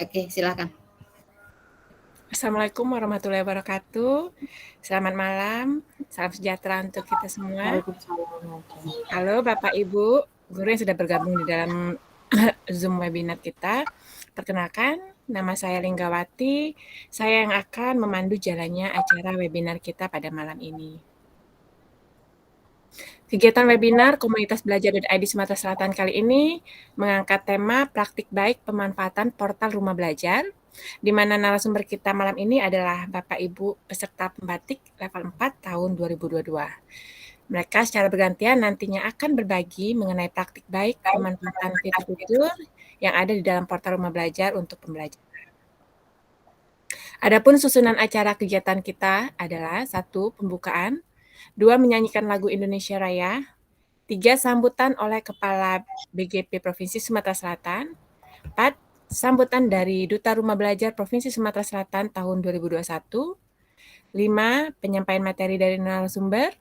Oke, silakan. Assalamualaikum warahmatullahi wabarakatuh. Selamat malam, salam sejahtera untuk kita semua. Waalaikumsalam. Halo Bapak Ibu, guru yang sudah bergabung di dalam Zoom webinar kita. Perkenalkan, nama saya Linggawati. Saya yang akan memandu jalannya acara webinar kita pada malam ini. Kegiatan webinar Komunitas Belajar.id Sumatera Selatan kali ini mengangkat tema praktik baik pemanfaatan portal Rumah Belajar, di mana narasumber kita malam ini adalah Bapak Ibu peserta pembatik level 4 tahun 2022. Mereka secara bergantian nantinya akan berbagi mengenai praktik baik pemanfaatan fitur-fitur yang ada di dalam portal Rumah Belajar untuk pembelajaran. Adapun susunan acara kegiatan kita adalah 1. Pembukaan, 2. Menyanyikan lagu Indonesia Raya, 3. Sambutan oleh Kepala BGP Provinsi Sumatera Selatan, 4. Sambutan dari Duta Rumah Belajar Provinsi Sumatera Selatan tahun 2021, 5. Penyampaian materi dari narasumber,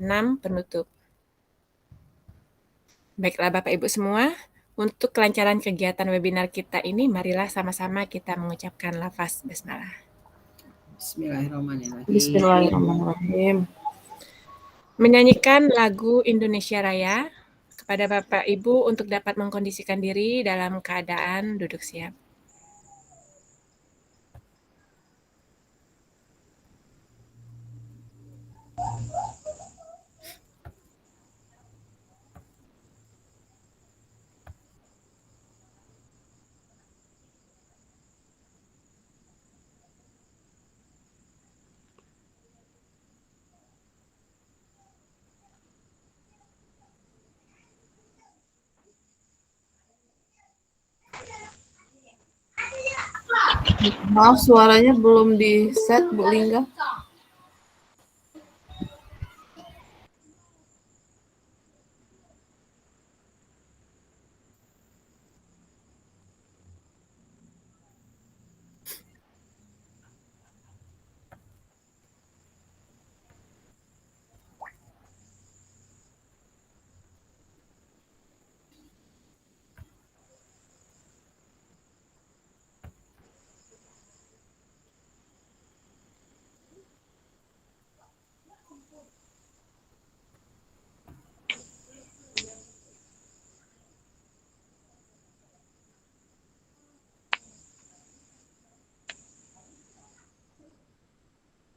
6. Penutup. Baiklah Bapak Ibu semua, untuk kelancaran kegiatan webinar kita ini, marilah sama-sama kita mengucapkan lafaz basmalah. Bismillahirrahmanirrahim. Bismillahirrahmanirrahim. Menyanyikan lagu Indonesia Raya kepada Bapak Ibu untuk dapat mengkondisikan diri dalam keadaan duduk siap. Maaf, suaranya belum di set, Bu Lingga.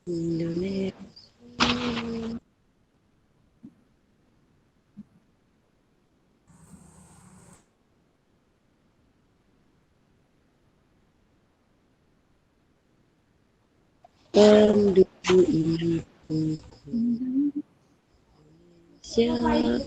Indonesia. Penduduk Indonesia kebangsaan.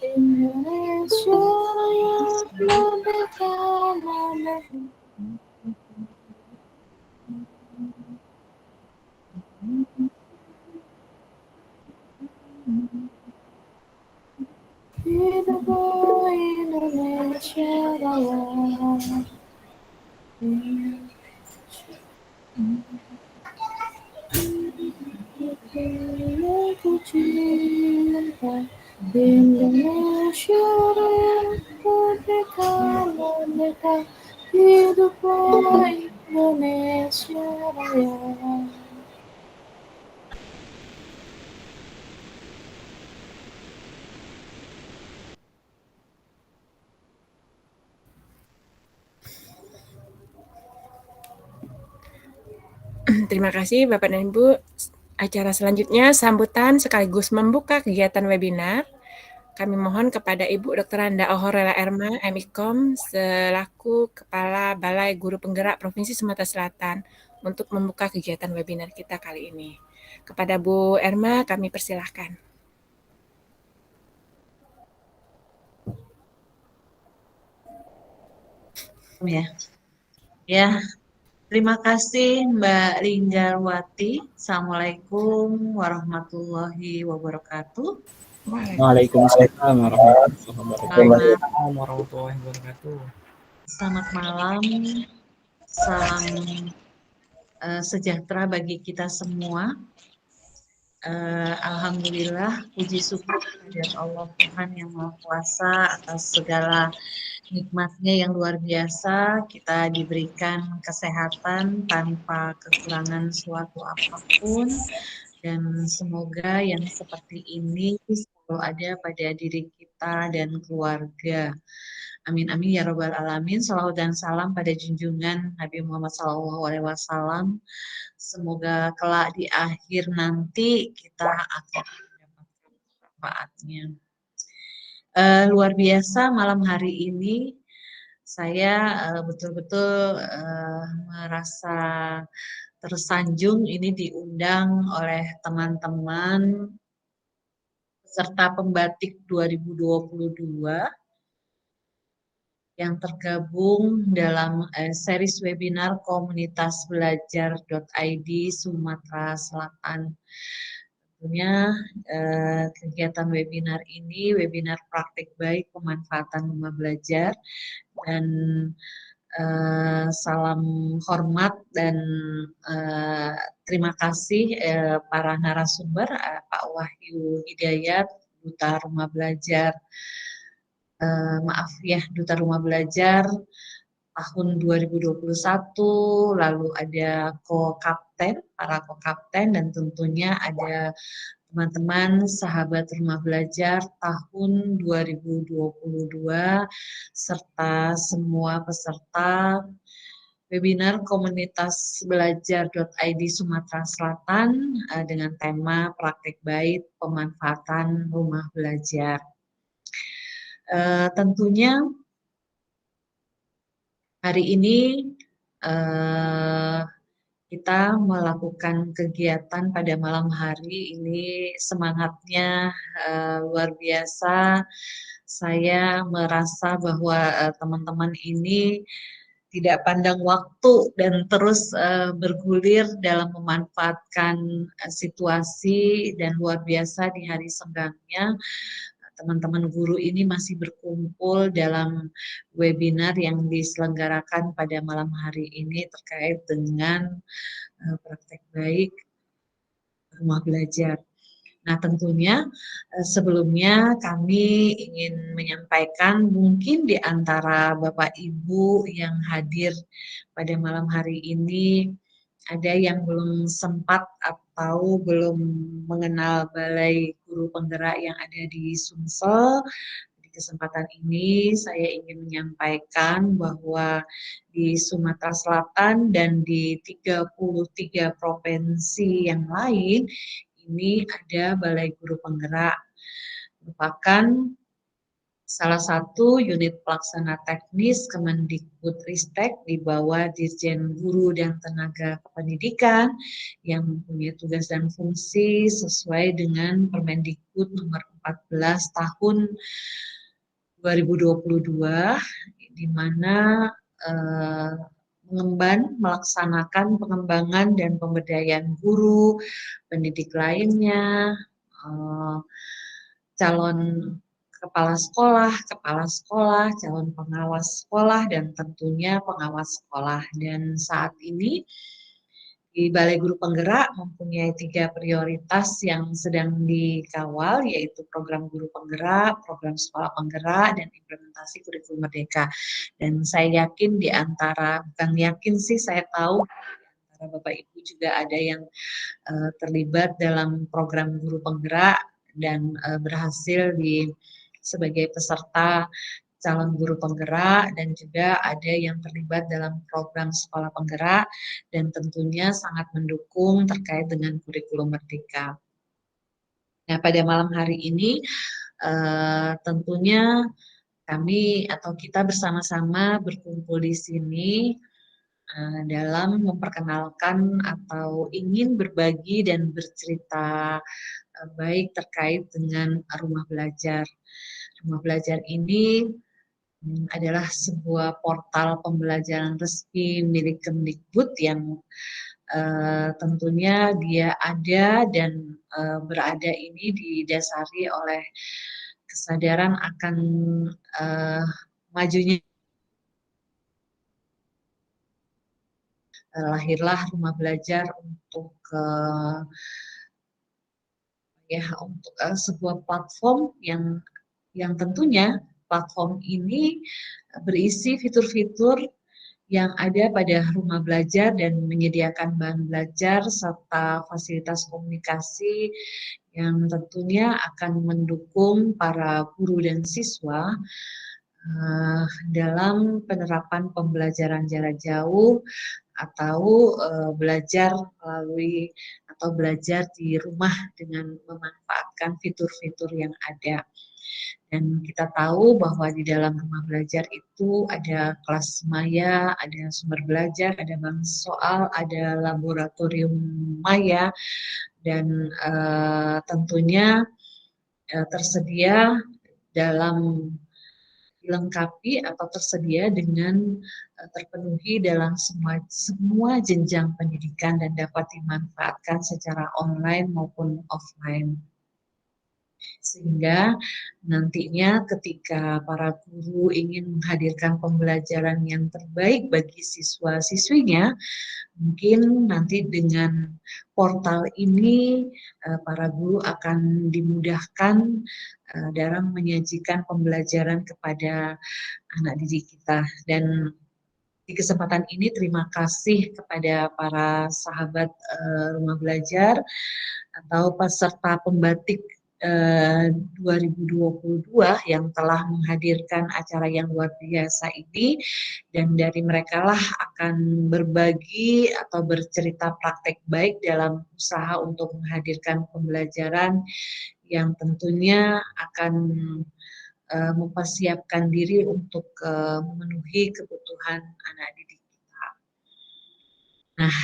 Indonesia Raya, merdeka, merdeka. Hidup Indonesia Raya. Aku cinta Indonesia Raya, merdeka, merdeka. Hiduplah Indonesia Raya. Terima kasih Bapak dan Ibu. Acara selanjutnya sambutan sekaligus membuka kegiatan webinar. Kami mohon kepada Ibu Dr. Anda Ohorela Erma, MIKOM, selaku Kepala Balai Guru Penggerak Provinsi Sumatera Selatan untuk membuka kegiatan webinar kita kali ini. Kepada Bu Erma, kami persilahkan. Ya, ya. Terima kasih Mbak Linggarwati. Assalamualaikum warahmatullahi wabarakatuh. Waalaikumsalam Selamat, warahmatullahi wabarakatuh. selamat malam. Salam sejahtera bagi kita semua. Alhamdulillah, puji syukur kehadirat Allah Tuhan yang Maha Kuasa atas segala nikmatnya yang luar biasa. Kita diberikan kesehatan tanpa kekurangan suatu apapun, dan semoga yang seperti ini selalu ada pada diri kita dan keluarga. Amin amin ya robbal alamin. Salawat dan salam pada junjungan Nabi Muhammad SAW. Semoga kelak di akhir nanti kita akan mendapatkan manfaatnya. Luar biasa malam hari ini saya betul-betul merasa tersanjung ini diundang oleh teman-teman peserta pembatik 2022 yang tergabung dalam series webinar komunitas belajar.id Sumatera Selatan. Tentunya kegiatan webinar ini webinar praktik baik pemanfaatan rumah belajar, dan salam hormat dan terima kasih para narasumber, Pak Wahyu Hidayat, Duta Rumah Belajar, Duta Rumah Belajar tahun 2021, lalu ada para ko-kapten, dan tentunya ada teman-teman sahabat rumah belajar tahun 2022, serta semua peserta webinar komunitas belajar.id Sumatera Selatan dengan tema praktik baik pemanfaatan rumah belajar. Tentunya hari ini kita melakukan kegiatan pada malam hari ini, semangatnya luar biasa. Saya merasa bahwa teman-teman ini tidak pandang waktu dan terus bergulir dalam memanfaatkan situasi, dan luar biasa di hari senggangnya teman-teman guru ini masih berkumpul dalam webinar yang diselenggarakan pada malam hari ini terkait dengan praktek baik rumah belajar. Nah, tentunya sebelumnya kami ingin menyampaikan, mungkin di antara Bapak Ibu yang hadir pada malam hari ini ada yang belum sempat atau belum mengenal Balai Guru Penggerak yang ada di Sumsel. Di kesempatan ini saya ingin menyampaikan bahwa di Sumatera Selatan dan di 33 provinsi yang lain ini ada Balai Guru Penggerak, merupakan salah satu unit pelaksana teknis Kemendikbudristek di bawah Dirjen Guru dan Tenaga Kependidikan yang mempunyai tugas dan fungsi sesuai dengan Permendikbud nomor 14 tahun 2022, di mana melaksanakan pengembangan dan pemberdayaan guru, pendidik lainnya, calon kepala sekolah, calon pengawas sekolah, dan tentunya pengawas sekolah. Dan saat ini di Balai Guru Penggerak mempunyai 3 prioritas yang sedang dikawal, yaitu program guru penggerak, program sekolah penggerak, dan implementasi kurikulum merdeka. Dan saya yakin saya tahu di antara Bapak Ibu juga ada yang terlibat dalam program guru penggerak dan berhasil sebagai peserta calon guru penggerak, dan juga ada yang terlibat dalam program sekolah penggerak dan tentunya sangat mendukung terkait dengan kurikulum merdeka. Nah, pada malam hari ini tentunya kami atau kita bersama-sama berkumpul di sini dalam memperkenalkan atau ingin berbagi dan bercerita baik terkait dengan rumah belajar. Rumah belajar ini adalah sebuah portal pembelajaran resmi milik Kemdikbud yang tentunya dia ada dan berada ini didasari oleh kesadaran akan majunya lahirlah rumah belajar untuk sebuah platform yang tentunya platform ini berisi fitur-fitur yang ada pada rumah belajar dan menyediakan bahan belajar serta fasilitas komunikasi yang tentunya akan mendukung para guru dan siswa dalam penerapan pembelajaran jarak jauh atau belajar melalui atau belajar di rumah dengan memanfaatkan fitur-fitur yang ada. Dan kita tahu bahwa di dalam rumah belajar itu ada kelas maya, ada sumber belajar, ada bank soal, ada laboratorium maya, dan tentunya tersedia dalam dilengkapi atau tersedia dengan terpenuhi dalam semua jenjang pendidikan dan dapat dimanfaatkan secara online maupun offline. Sehingga nantinya ketika para guru ingin menghadirkan pembelajaran yang terbaik bagi siswa-siswinya, mungkin nanti dengan portal ini para guru akan dimudahkan dalam menyajikan pembelajaran kepada anak didik kita. Dan di kesempatan ini terima kasih kepada para sahabat rumah belajar atau peserta pembatik 2022 yang telah menghadirkan acara yang luar biasa ini, dan dari merekalah akan berbagi atau bercerita praktek baik dalam usaha untuk menghadirkan pembelajaran yang tentunya akan mempersiapkan diri untuk memenuhi kebutuhan anak didik kita. Nah,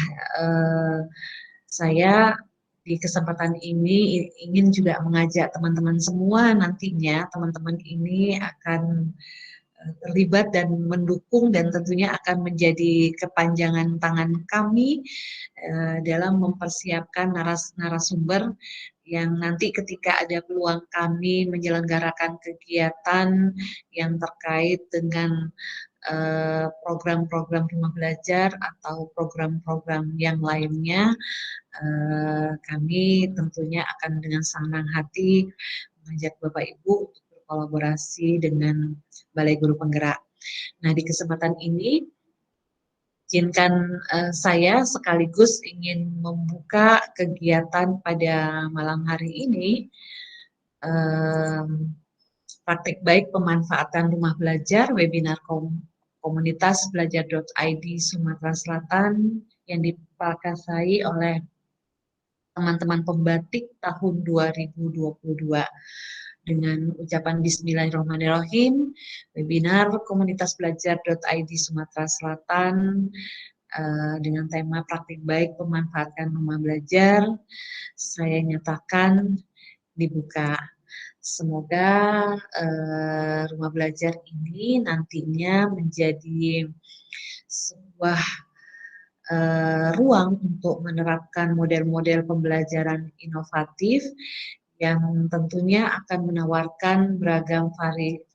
saya di kesempatan ini ingin juga mengajak teman-teman semua, nantinya teman-teman ini akan terlibat dan mendukung dan tentunya akan menjadi kepanjangan tangan kami dalam mempersiapkan narasumber yang nanti ketika ada peluang kami menyelenggarakan kegiatan yang terkait dengan program-program rumah belajar atau program-program yang lainnya, kami tentunya akan dengan senang hati mengajak Bapak Ibu untuk berkolaborasi dengan Balai Guru Penggerak. Nah, di kesempatan ini izinkan saya sekaligus ingin membuka kegiatan pada malam hari ini, praktik baik pemanfaatan rumah belajar webinar komunitas belajar.id Sumatera Selatan yang diprakasai oleh teman-teman pembatik tahun 2022. Dengan ucapan Bismillahirrahmanirrahim, webinar komunitas belajar.id Sumatera Selatan dengan tema praktik baik pemanfaatkan rumah belajar, saya nyatakan dibuka. Semoga rumah belajar ini nantinya menjadi sebuah ruang untuk menerapkan model-model pembelajaran inovatif yang tentunya akan menawarkan beragam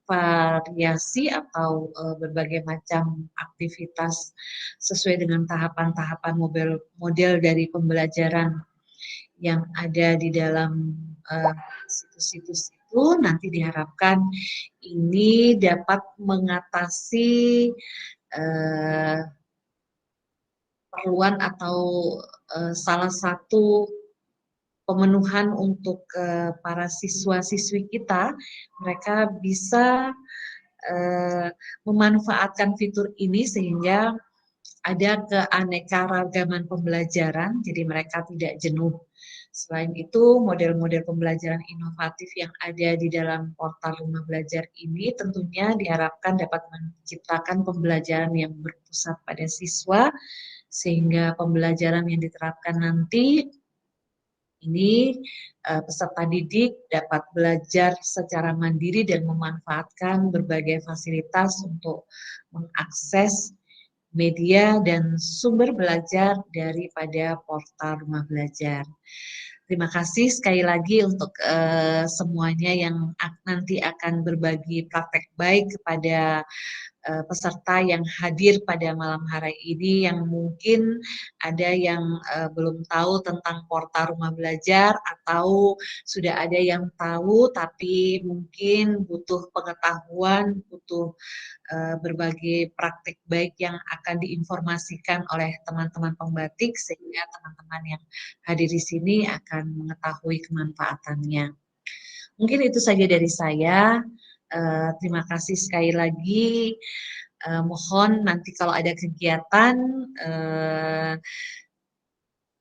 variasi atau berbagai macam aktivitas sesuai dengan tahapan-tahapan model dari pembelajaran yang ada di dalam situs-situs itu. Nanti diharapkan ini dapat mengatasi perluan atau salah satu pemenuhan untuk para siswa-siswi kita, mereka bisa memanfaatkan fitur ini sehingga ada keanekaragaman pembelajaran, jadi mereka tidak jenuh. Selain itu, model-model pembelajaran inovatif yang ada di dalam portal rumah belajar ini tentunya diharapkan dapat menciptakan pembelajaran yang berpusat pada siswa, sehingga pembelajaran yang diterapkan nanti ini peserta didik dapat belajar secara mandiri dan memanfaatkan berbagai fasilitas untuk mengakses media dan sumber belajar daripada portal Rumah Belajar. Terima kasih sekali lagi untuk semuanya yang nanti akan berbagi praktek baik kepada peserta yang hadir pada malam hari ini, yang mungkin ada yang belum tahu tentang portal Rumah Belajar atau sudah ada yang tahu tapi mungkin butuh pengetahuan, butuh berbagai praktik baik yang akan diinformasikan oleh teman-teman pembatik sehingga teman-teman yang hadir di sini akan mengetahui kemanfaatannya. Mungkin itu saja dari saya. Terima kasih sekali lagi. Mohon nanti kalau ada kegiatan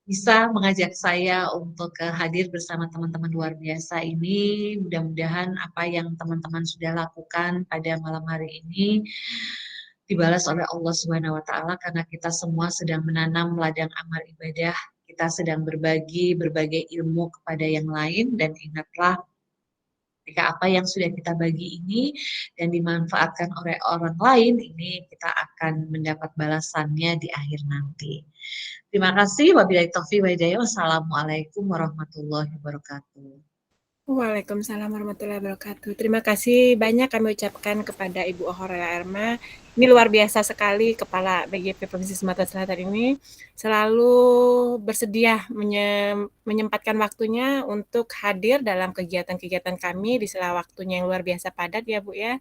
bisa mengajak saya untuk hadir bersama teman-teman luar biasa ini. Mudah-mudahan apa yang teman-teman sudah lakukan pada malam hari ini dibalas oleh Allah Subhanahu wa taala, karena kita semua sedang menanam ladang amal ibadah. Kita sedang berbagi berbagai ilmu kepada yang lain, dan ingatlah ketika apa yang sudah kita bagi ini dan dimanfaatkan oleh orang lain, ini kita akan mendapat balasannya di akhir nanti. Terima kasih. Wabillahi taufiq wal hidayah. Wassalamualaikum warahmatullahi wabarakatuh. Waalaikumsalam warahmatullahi wabarakatuh. Terima kasih banyak kami ucapkan kepada Ibu Ohorela Erma. Ini luar biasa sekali, Kepala BGP Provinsi Sumatera Selatan ini selalu bersedia menyempatkan waktunya untuk hadir dalam kegiatan-kegiatan kami di sela waktunya yang luar biasa padat ya Bu ya.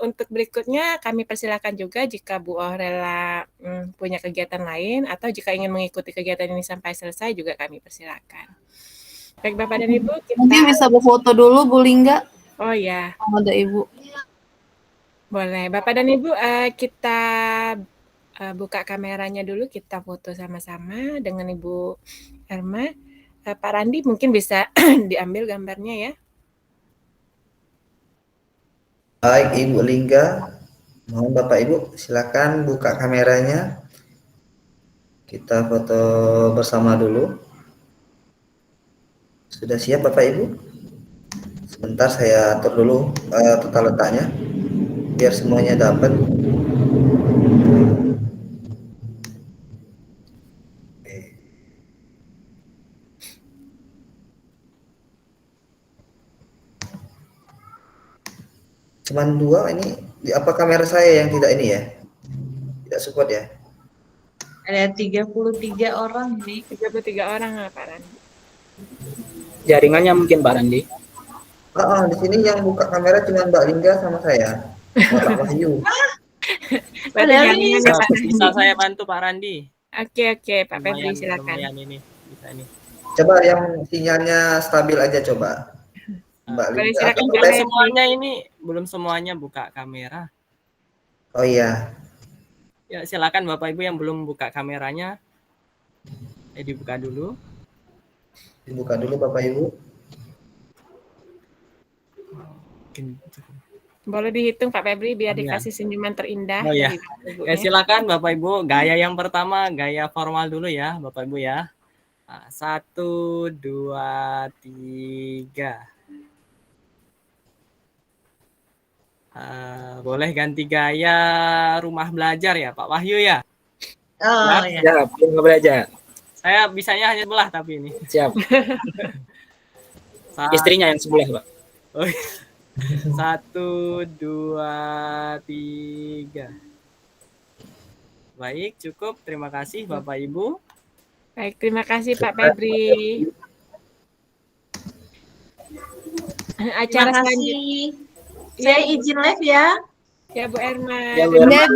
Untuk berikutnya kami persilakan juga jika Bu Ohorela punya kegiatan lain atau jika ingin mengikuti kegiatan ini sampai selesai juga kami persilakan. Baik Bapak dan Ibu, kita... Mungkin bisa berfoto dulu Bu Lingga. Oh ya. Ada Ibu. Boleh. Bapak dan Ibu, kita buka kameranya dulu, kita foto sama-sama dengan Ibu Erma. Pak Randi mungkin bisa diambil gambarnya ya. Baik Ibu Lingga, mohon Bapak Ibu silakan buka kameranya. Kita foto bersama dulu. Sudah siap Bapak Ibu? Sebentar saya atur dulu tata letaknya biar semuanya dapat. Cuman dua ini, apa kamera saya yang tidak ini ya? Tidak support ya? Ada 33 orang nih. 33 orang Pak Randi. Jaringannya mungkin Pak Randi. Di sini yang buka kamera cuma Mbak Lingga sama saya. Pak Wahyu. Bisa saya bantu Pak Randi? Oke, Pak Febri silakan. Ini bisa ini. Coba yang sinyalnya stabil aja coba. Mbak Lingga. Belum semuanya buka kamera. Oh iya. Ya silakan Bapak Ibu yang belum buka kameranya. Dibuka dulu. Dibuka dulu Bapak Ibu. Boleh dihitung Pak Febri biar dikasih senyuman terindah. Oh iya. Ya silakan Bapak Ibu. Gaya yang pertama, gaya formal dulu ya Bapak Ibu ya. 1, 2, 3. Boleh ganti gaya rumah belajar ya Pak Wahyu ya? Oh ya. Siap, rumah belajar. Saya bisanya hanya sebelah tapi ini. Siap. Istrinya yang sebelah Pak. Oh, 1, 2, 3. Baik, cukup. Terima kasih Bapak Ibu. Baik, terima kasih Pak Febri. Acara selanjutnya. Saya izin live ya. Ya Bu Erma. Ya Bu Erma.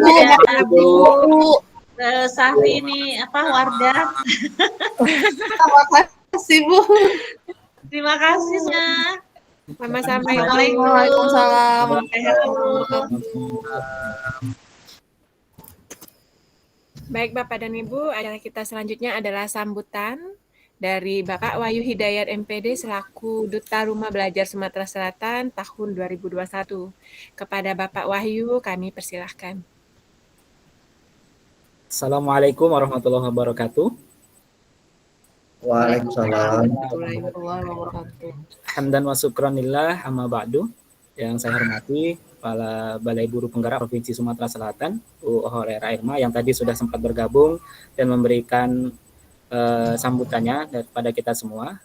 Sahri ini Wardah. Terima kasih Bu. Terima kasih Nah. Sama-sama. Waalaikumsalam. Baik Bapak dan Ibu, acara kita selanjutnya adalah sambutan dari Bapak Wahyu Hidayat MPD selaku Duta Rumah Belajar Sumatera Selatan tahun 2021. Kepada Bapak Wahyu kami persilahkan. Assalamualaikum warahmatullahi wabarakatuh. Waalaikumsalam. Warahmatullahi wabarakatuh. Hamdan wa syukranillah amma ba'du. Yang saya hormati Kepala Balai Buruh Penggerak Provinsi Sumatera Selatan, Bu Horera Irma, yang tadi sudah sempat bergabung dan memberikan sambutannya kepada kita semua.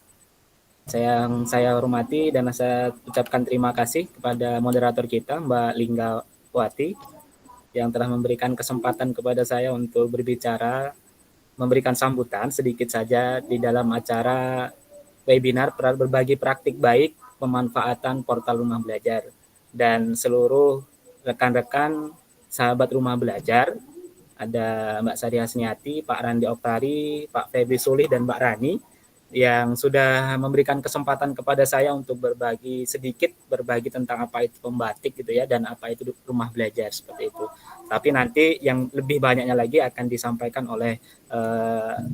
Saya hormati dan saya ucapkan terima kasih kepada moderator kita, Mbak Linggawati, yang telah memberikan kesempatan kepada saya untuk berbicara, memberikan sambutan sedikit saja di dalam acara webinar berbagi praktik baik pemanfaatan portal rumah belajar. Dan seluruh rekan-rekan sahabat rumah belajar, ada Mbak Sari Hasniati, Pak Randi Oktari, Pak Febri Sulih, dan Mbak Rani, yang sudah memberikan kesempatan kepada saya untuk berbagi tentang apa itu pembatik gitu ya, dan apa itu rumah belajar seperti itu. Tapi nanti yang lebih banyaknya lagi akan disampaikan oleh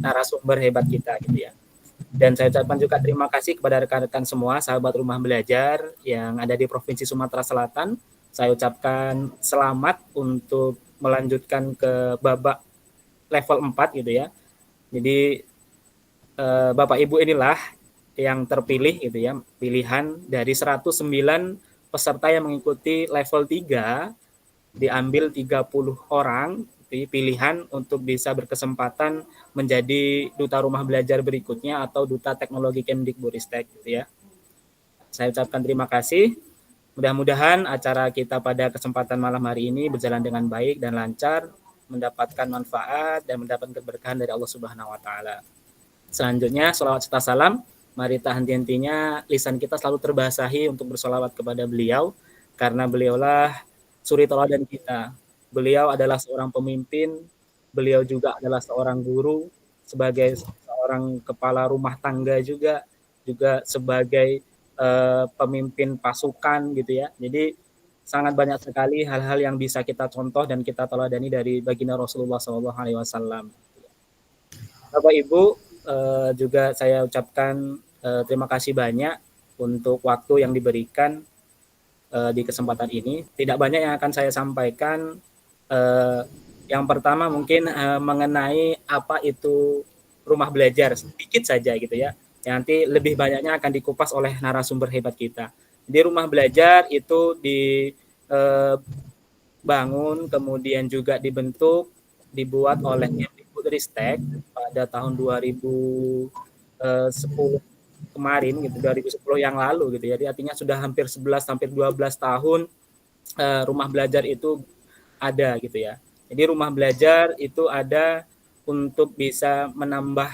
narasumber hebat kita gitu ya. Dan saya ucapkan juga terima kasih kepada rekan-rekan semua sahabat rumah belajar yang ada di Provinsi Sumatera Selatan. Saya ucapkan selamat untuk melanjutkan ke babak level 4 gitu ya. Jadi Bapak Ibu inilah yang terpilih gitu ya, pilihan dari 109 peserta yang mengikuti level 3, diambil 30 orang pilihan untuk bisa berkesempatan menjadi duta rumah belajar berikutnya atau duta teknologi Kemdikbudristek gitu ya. Saya ucapkan terima kasih. Mudah-mudahan acara kita pada kesempatan malam hari ini berjalan dengan baik dan lancar, mendapatkan manfaat dan mendapatkan keberkahan dari Allah Subhanahu wa taala. Selanjutnya, sholawat serta salam, mari tak henti-hentinya lisan kita selalu terbasahi untuk bersolawat kepada beliau, karena beliaulah suri teladan kita. Beliau adalah seorang pemimpin, beliau juga adalah seorang guru, sebagai seorang kepala rumah tangga juga sebagai pemimpin pasukan gitu ya. Jadi sangat banyak sekali hal-hal yang bisa kita contoh dan kita teladani dari baginda Rasulullah SAW. Bapak Ibu, juga saya ucapkan terima kasih banyak untuk waktu yang diberikan di kesempatan ini. Tidak banyak yang akan saya sampaikan. Yang pertama mungkin mengenai apa itu rumah belajar, sedikit saja gitu ya. Nanti lebih banyaknya akan dikupas oleh narasumber hebat kita. Jadi rumah belajar itu dibangun, kemudian juga dibuat oleh Kemdikbudristek pada tahun 2010 kemarin gitu, 2010 yang lalu gitu ya. Jadi artinya sudah hampir 11 sampai 12 tahun rumah belajar itu ada gitu ya. Jadi rumah belajar itu ada untuk bisa menambah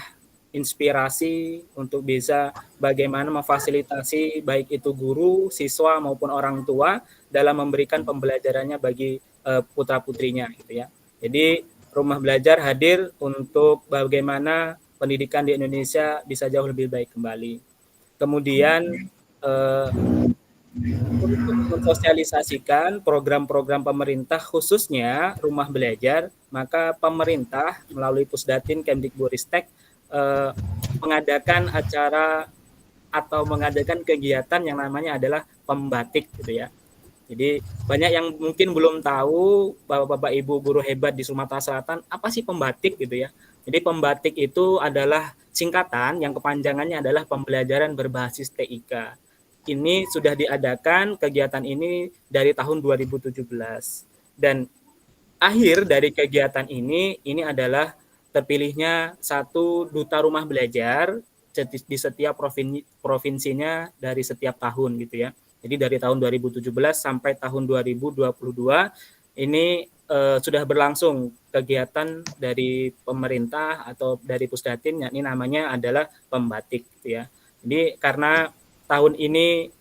inspirasi, untuk bisa bagaimana memfasilitasi baik itu guru, siswa maupun orang tua dalam memberikan pembelajarannya bagi putra-putrinya gitu ya. Jadi rumah belajar hadir untuk bagaimana pendidikan di Indonesia bisa jauh lebih baik kembali. Kemudian untuk mensosialisasikan program-program pemerintah khususnya rumah belajar, maka pemerintah melalui Pusdatin Kemdikbudristek mengadakan acara atau mengadakan kegiatan yang namanya adalah pembatik gitu ya. Jadi banyak yang mungkin belum tahu, Bapak Ibu guru hebat di Sumatera Selatan, apa sih pembatik gitu ya. Jadi pembatik itu adalah singkatan yang kepanjangannya adalah pembelajaran berbasis TIK. Ini sudah diadakan kegiatan ini dari tahun 2017. Dan akhir dari kegiatan ini adalah terpilihnya satu duta rumah belajar di setiap provinsinya dari setiap tahun gitu ya. Jadi dari tahun 2017 sampai tahun 2022 ini sudah berlangsung kegiatan dari pemerintah atau dari Pusdatin, yakni namanya adalah pembatik gitu ya. Jadi karena tahun ini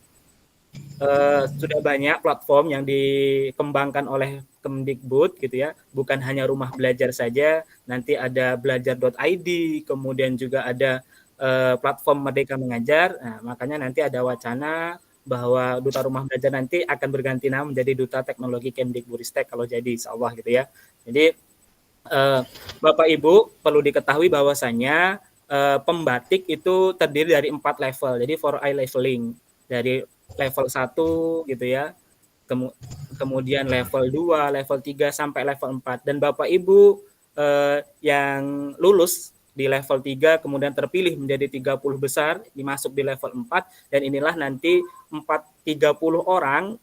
sudah banyak platform yang dikembangkan oleh Kemdikbud gitu ya, bukan hanya rumah belajar saja, nanti ada belajar.id, kemudian juga ada platform Merdeka Mengajar. Nah, makanya nanti ada wacana bahwa duta rumah belajar nanti akan berganti nama menjadi duta teknologi Kemdikbudristek kalau jadi insyaallah gitu ya. Jadi Bapak Ibu perlu diketahui bahwasanya pembatik itu terdiri dari 4 level. Jadi 4I leveling, dari level 1 gitu ya, kemudian level 2, level 3 sampai level 4. Dan Bapak Ibu yang lulus di level 3 kemudian terpilih menjadi 30 besar, dimasuk di level 4 dan inilah nanti 30 orang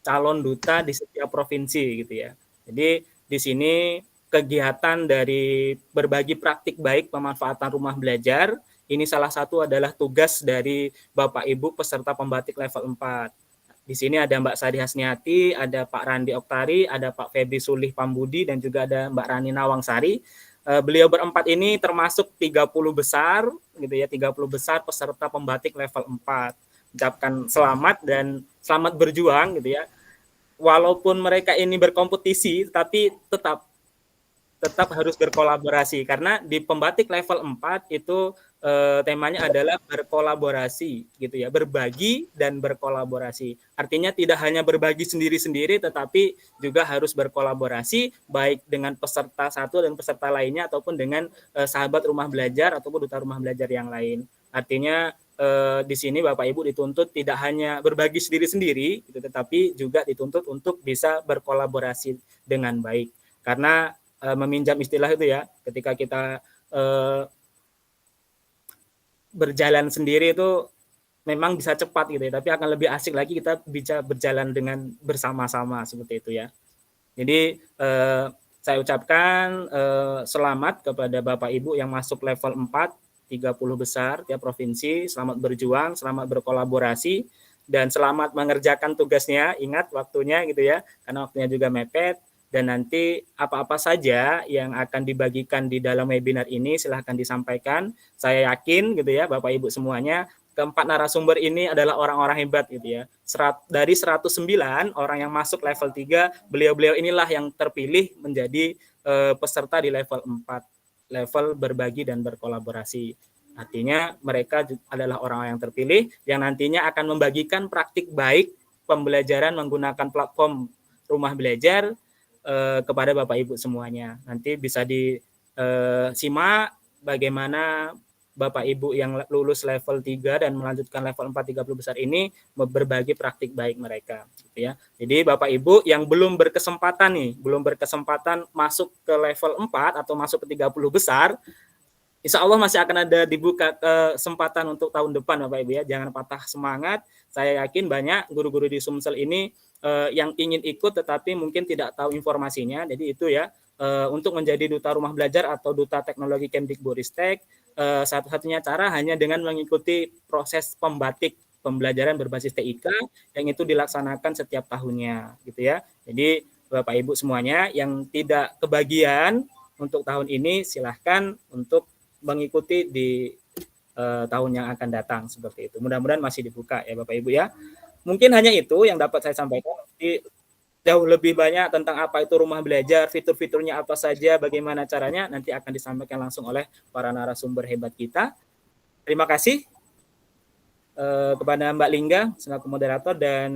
calon duta di setiap provinsi gitu ya. Jadi di sini kegiatan dari berbagi praktik baik pemanfaatan rumah belajar, ini salah satu adalah tugas dari Bapak Ibu peserta pembatik level 4. Di sini ada Mbak Sari Hasniati, ada Pak Randi Oktari, ada Pak Febri Sulih Pambudi, dan juga ada Mbak Rani Nawangsari. Beliau berempat ini termasuk 30 besar gitu ya, 30 besar peserta pembatik level 4. Ucapkan selamat dan selamat berjuang gitu ya. Walaupun mereka ini berkompetisi tapi tetap harus berkolaborasi karena di pembatik level 4 itu temanya adalah berkolaborasi gitu ya, berbagi dan berkolaborasi. Artinya tidak hanya berbagi sendiri-sendiri tetapi juga harus berkolaborasi baik dengan peserta satu dan peserta lainnya ataupun dengan sahabat rumah belajar ataupun duta rumah belajar yang lain. Artinya di sini Bapak Ibu dituntut tidak hanya berbagi sendiri-sendiri gitu, tetapi juga dituntut untuk bisa berkolaborasi dengan baik. Karena meminjam istilah itu ya, ketika kita berjalan sendiri itu memang bisa cepat gitu ya, tapi akan lebih asik lagi kita bisa berjalan dengan bersama-sama seperti itu ya. Jadi saya ucapkan selamat kepada Bapak Ibu yang masuk level 4, 30 besar tiap provinsi, selamat berjuang, selamat berkolaborasi, dan selamat mengerjakan tugasnya. Ingat waktunya gitu ya, karena waktunya juga mepet. Dan nanti apa-apa saja yang akan dibagikan di dalam webinar ini silahkan disampaikan. Saya yakin gitu ya Bapak Ibu semuanya, keempat narasumber ini adalah orang-orang hebat gitu ya. Dari 109 orang yang masuk level 3, beliau-beliau inilah yang terpilih menjadi peserta di level 4, level berbagi dan berkolaborasi. Artinya mereka adalah orang yang terpilih yang nantinya akan membagikan praktik baik pembelajaran menggunakan platform rumah belajar kepada Bapak Ibu semuanya. Nanti bisa disimak bagaimana Bapak Ibu yang lulus level 3 dan melanjutkan level 4 30 besar ini berbagi praktik baik mereka gitu ya. Jadi Bapak Ibu yang belum berkesempatan masuk ke level 4 atau masuk ke 30 besar, Insya Allah masih akan ada dibuka kesempatan untuk tahun depan Bapak Ibu ya. Jangan patah semangat. Saya yakin banyak guru-guru di Sumsel ini yang ingin ikut tetapi mungkin tidak tahu informasinya. Jadi itu ya, untuk menjadi duta rumah belajar atau duta teknologi Kemdikbudristek, satu-satunya cara hanya dengan mengikuti proses pembatik pembelajaran berbasis TIK yang itu dilaksanakan setiap tahunnya gitu ya. Jadi Bapak Ibu semuanya yang tidak kebagian untuk tahun ini silahkan untuk mengikuti di tahun yang akan datang seperti itu. Mudah-mudahan masih dibuka ya Bapak Ibu ya. Mungkin hanya itu yang dapat saya sampaikan. Jadi, jauh lebih banyak tentang apa itu rumah belajar, fitur-fiturnya apa saja, bagaimana caranya, nanti akan disampaikan langsung oleh para narasumber hebat kita. Terima kasih kepada Mbak Lingga selaku moderator dan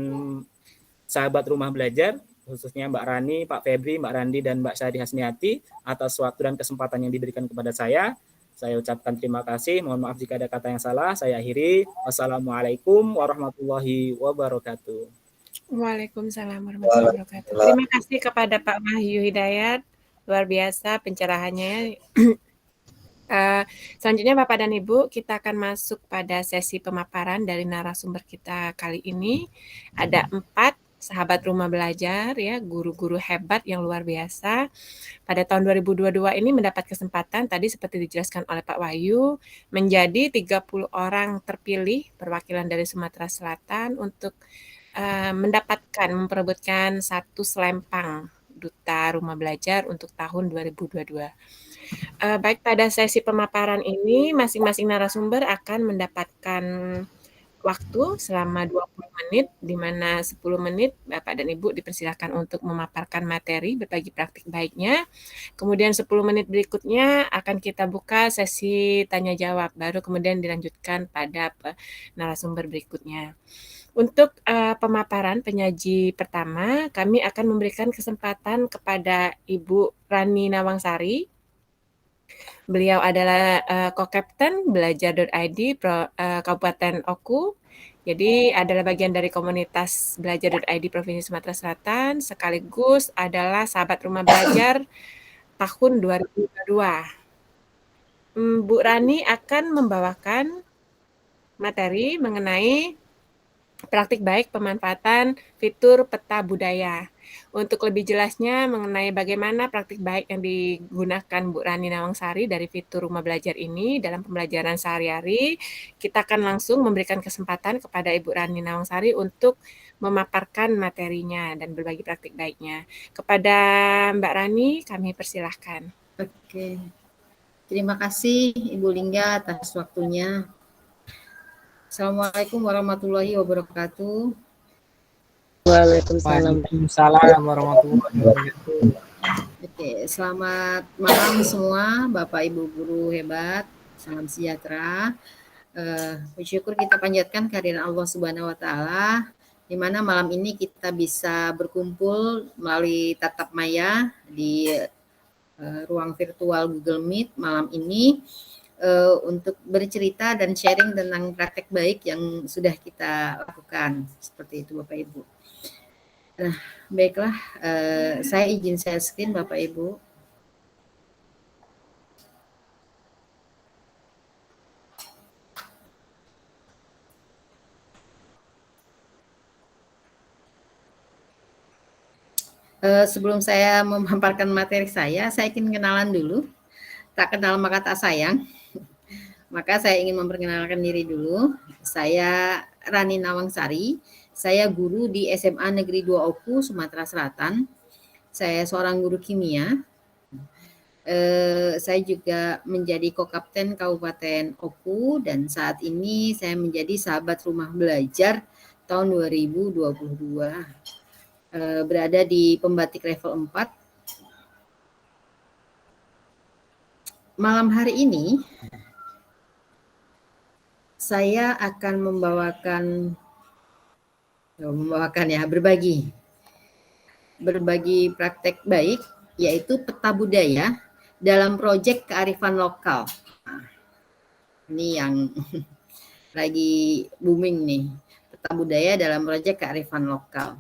sahabat rumah belajar, khususnya Mbak Rani, Pak Febri, Mbak Randi, dan Mbak Sari Hasniati atas waktu dan kesempatan yang diberikan kepada saya. Saya ucapkan terima kasih. Mohon maaf jika ada kata yang salah. Saya akhiri. Wassalamualaikum warahmatullahi wabarakatuh. Waalaikumsalam warahmatullahi wabarakatuh. Terima kasih kepada Pak Wahyu Hidayat. Luar biasa pencerahannya. Selanjutnya Bapak dan Ibu, kita akan masuk pada sesi pemaparan dari narasumber kita kali ini. Ada 4 sahabat rumah belajar ya, guru-guru hebat yang luar biasa. Pada tahun 2022 ini mendapat kesempatan tadi seperti dijelaskan oleh Pak Wahyu menjadi 30 orang terpilih perwakilan dari Sumatera Selatan untuk memperebutkan satu selempang duta rumah belajar untuk tahun 2022. Baik, pada sesi pemaparan ini masing-masing narasumber akan mendapatkan waktu selama 20 menit, di mana 10 menit Bapak dan Ibu dipersilakan untuk memaparkan materi, berbagi praktik baiknya. Kemudian 10 menit berikutnya akan kita buka sesi tanya-jawab, baru kemudian dilanjutkan pada narasumber berikutnya. Untuk pemaparan penyaji pertama, kami akan memberikan kesempatan kepada Ibu Rani Nawangsari. Beliau adalah co-captain belajar.id Kabupaten Oku. Jadi adalah bagian dari komunitas belajar.id Provinsi Sumatera Selatan, sekaligus adalah sahabat rumah belajar tahun 2022. Bu Rani akan membawakan materi mengenai praktik baik pemanfaatan fitur peta budaya. Untuk lebih jelasnya mengenai bagaimana praktik baik yang digunakan Bu Rani Nawangsari dari fitur rumah belajar ini dalam pembelajaran sehari-hari, kita akan langsung memberikan kesempatan kepada Ibu Rani Nawangsari untuk memaparkan materinya dan berbagi praktik baiknya. Kepada Mbak Rani, kami persilahkan. Oke. Terima kasih Ibu Lingga atas waktunya. Assalamualaikum warahmatullahi wabarakatuh. Waalaikumsalam warahmatullahi wabarakatuh. Oke, selamat malam semua Bapak Ibu guru hebat. Salam sejahtera. Bersyukur kita panjatkan kehadiran Allah Subhanahu wa taala di mana malam ini kita bisa berkumpul melalui tatap maya di ruang virtual Google Meet malam ini untuk bercerita dan sharing tentang praktek baik yang sudah kita lakukan. Seperti itu Bapak Ibu. Nah, baiklah, saya izin share screen Bapak Ibu. Sebelum saya memaparkan materi saya ingin kenalan dulu. Tak kenal maka tak sayang. Maka saya ingin memperkenalkan diri dulu. Saya Rani Nawangsari. Saya guru di SMA Negeri 2 Oku, Sumatera Selatan. Saya seorang guru kimia. Saya juga menjadi Kokapten Kabupaten Oku dan saat ini saya menjadi sahabat rumah belajar tahun 2022. Berada di pembatik level 4. Malam hari ini saya akan berbagi praktek baik yaitu peta budaya dalam proyek kearifan lokal. Nah, ini yang lagi booming nih, peta budaya dalam proyek kearifan lokal.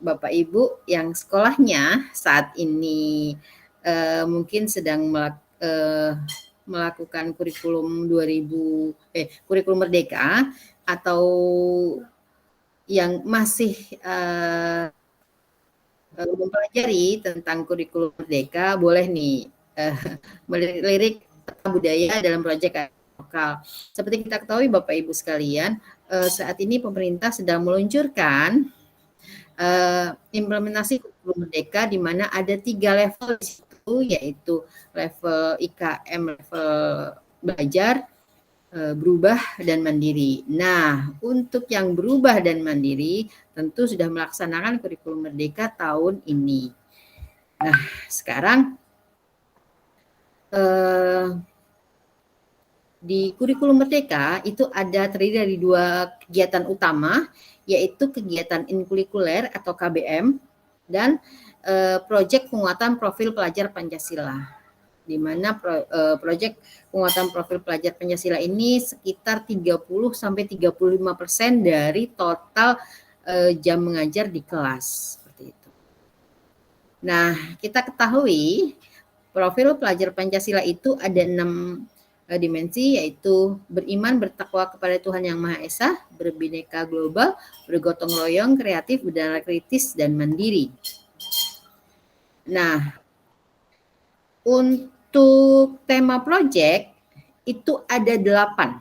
Bapak Ibu yang sekolahnya saat ini mungkin sedang melakukan kurikulum kurikulum Merdeka atau yang masih mempelajari tentang kurikulum Merdeka boleh nih melirik peta budaya dalam proyek lokal. Seperti kita ketahui Bapak Ibu sekalian, saat ini pemerintah sedang meluncurkan implementasi kurikulum Merdeka di mana ada 3 level di situ, yaitu level IKM, level belajar, berubah dan mandiri. Nah, untuk yang berubah dan mandiri tentu sudah melaksanakan kurikulum Merdeka tahun ini. Nah, sekarang di kurikulum Merdeka itu terdiri dari 2 kegiatan utama, yaitu kegiatan inkurikuler atau KBM dan proyek penguatan profil pelajar Pancasila. Di mana proyek penguatan profil pelajar Pancasila ini sekitar 30-35% dari total jam mengajar di kelas. Seperti itu. Nah, kita ketahui profil pelajar Pancasila itu ada 6 dimensi, yaitu beriman, bertakwa kepada Tuhan Yang Maha Esa, berbineka global, bergotong royong, kreatif, berdaya kritis, dan mandiri. Nah, untuk tema proyek itu ada 8.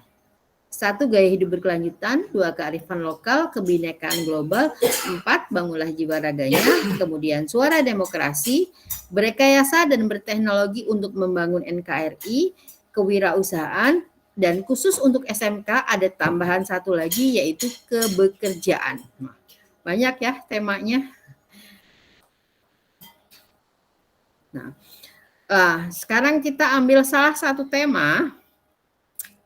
1, gaya hidup berkelanjutan. 2, kearifan lokal, kebinekaan global. 4, bangunlah jiwa raganya. Kemudian suara demokrasi, berrekayasa dan berteknologi untuk membangun NKRI, kewirausahaan, dan khusus untuk SMK ada tambahan 1 lagi yaitu kebekerjaan. Nah, banyak ya temanya. Nah, sekarang kita ambil salah satu tema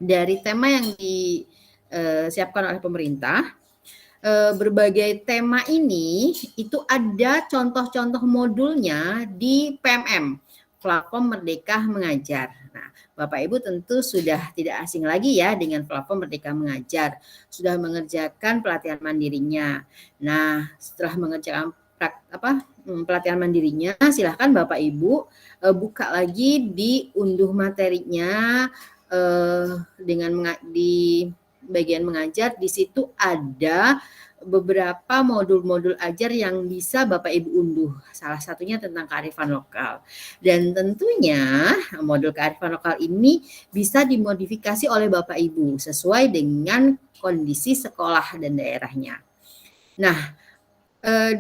dari tema yang disiapkan oleh pemerintah. Berbagai tema ini itu ada contoh-contoh modulnya di PMM, Platform Merdeka Mengajar. Nah, Bapak Ibu tentu sudah tidak asing lagi ya dengan platform Merdeka Mengajar. Sudah mengerjakan pelatihan mandirinya. Nah, setelah mengerjakan pelatihan mandirinya, silahkan Bapak Ibu buka lagi di unduh materinya di bagian mengajar. Di situ ada beberapa modul-modul ajar yang bisa Bapak Ibu unduh. Salah satunya tentang kearifan lokal. Dan tentunya modul kearifan lokal ini bisa dimodifikasi oleh Bapak Ibu sesuai dengan kondisi sekolah dan daerahnya. Nah,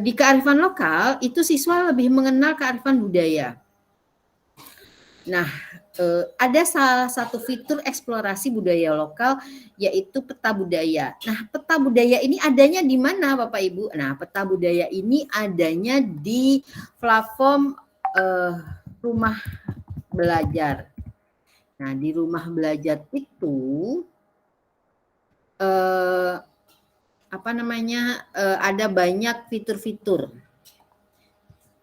di kearifan lokal itu siswa lebih mengenal kearifan budaya. Nah, ada salah satu fitur eksplorasi budaya lokal yaitu peta budaya. Nah, peta budaya ini adanya di mana Bapak Ibu? Nah, peta budaya ini adanya di platform rumah belajar. Nah, di rumah belajar itu ada banyak fitur-fitur.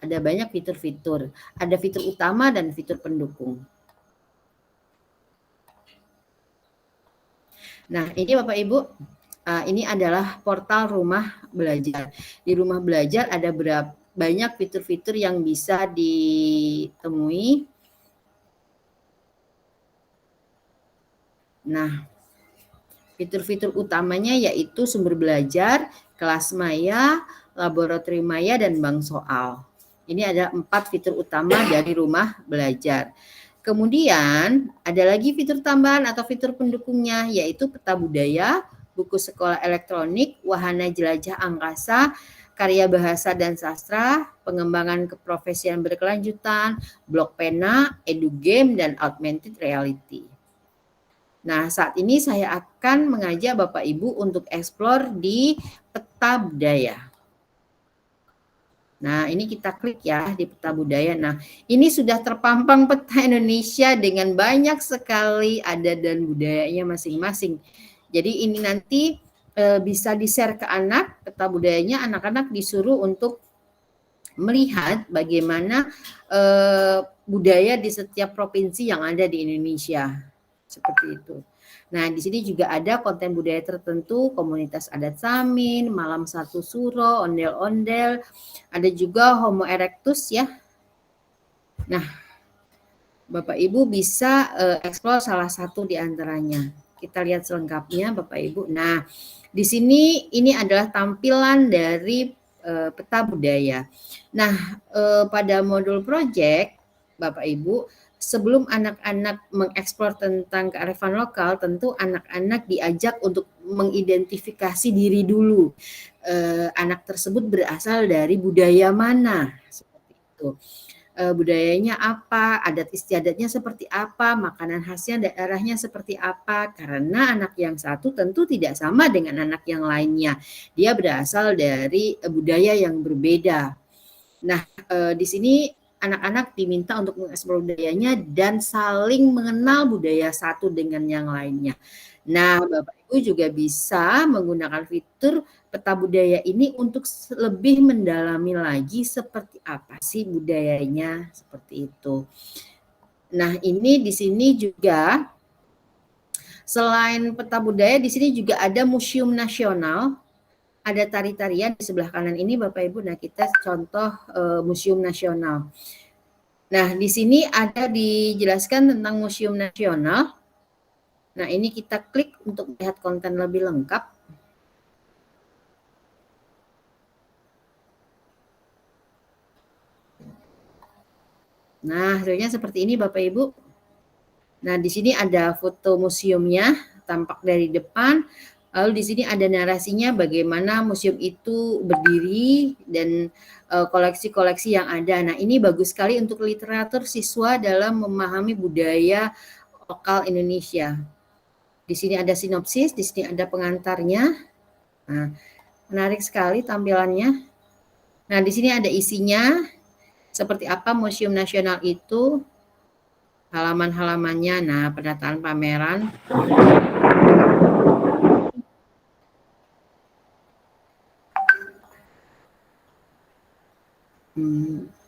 Ada banyak fitur-fitur. Ada fitur utama dan fitur pendukung. Nah, ini Bapak Ibu, ini adalah portal rumah belajar. Di rumah belajar ada banyak fitur-fitur yang bisa ditemui. Nah, fitur-fitur utamanya yaitu sumber belajar, kelas maya, laboratorium maya, dan bank soal. Ini ada 4 fitur utama dari rumah belajar. Kemudian ada lagi fitur tambahan atau fitur pendukungnya yaitu peta budaya, buku sekolah elektronik, wahana jelajah angkasa, karya bahasa dan sastra, pengembangan keprofesian berkelanjutan, blok pena, edu game, dan augmented reality. Nah, saat ini saya akan mengajak Bapak Ibu untuk explore di peta budaya. Nah, ini kita klik ya di peta budaya. Nah, ini sudah terpampang peta Indonesia dengan banyak sekali adat dan budayanya masing-masing. Jadi ini nanti bisa di-share ke anak, peta budayanya, anak-anak disuruh untuk melihat bagaimana budaya di setiap provinsi yang ada di Indonesia. Seperti itu. Nah, di sini juga ada konten budaya tertentu, komunitas adat Samin, malam satu suro, ondel-ondel, ada juga Homo erectus ya. Nah, Bapak Ibu bisa eksplor salah satu di antaranya. Kita lihat selengkapnya Bapak Ibu. Nah, di sini ini adalah tampilan dari peta budaya. Nah, pada modul project Bapak Ibu, sebelum anak-anak mengeksplor tentang kearifan lokal, tentu anak-anak diajak untuk mengidentifikasi diri dulu. Anak tersebut berasal dari budaya mana, seperti itu. Budayanya apa, adat istiadatnya seperti apa, makanan khasnya daerahnya seperti apa. Karena anak yang satu tentu tidak sama dengan anak yang lainnya. Dia berasal dari budaya yang berbeda. Nah, di sini anak-anak diminta untuk mengeksplor budayanya dan saling mengenal budaya satu dengan yang lainnya. Nah, Bapak Ibu juga bisa menggunakan fitur peta budaya ini untuk lebih mendalami lagi seperti apa sih budayanya, seperti itu. Nah, ini di sini juga selain peta budaya, di sini juga ada Museum Nasional. Ada tari-tarian di sebelah kanan ini Bapak Ibu. Nah, kita contoh Museum Nasional. Nah, di sini ada dijelaskan tentang Museum Nasional. Nah, ini kita klik untuk melihat konten lebih lengkap. Nah, hasilnya seperti ini Bapak Ibu. Nah, di sini ada foto museumnya, tampak dari depan. Lalu di sini ada narasinya bagaimana museum itu berdiri dan koleksi-koleksi yang ada. Nah, ini bagus sekali untuk literatur siswa dalam memahami budaya lokal Indonesia. Di sini ada sinopsis, di sini ada pengantarnya. Nah, menarik sekali tampilannya. Nah, di sini ada isinya, seperti apa Museum Nasional itu, halaman-halamannya, nah penataan pameran.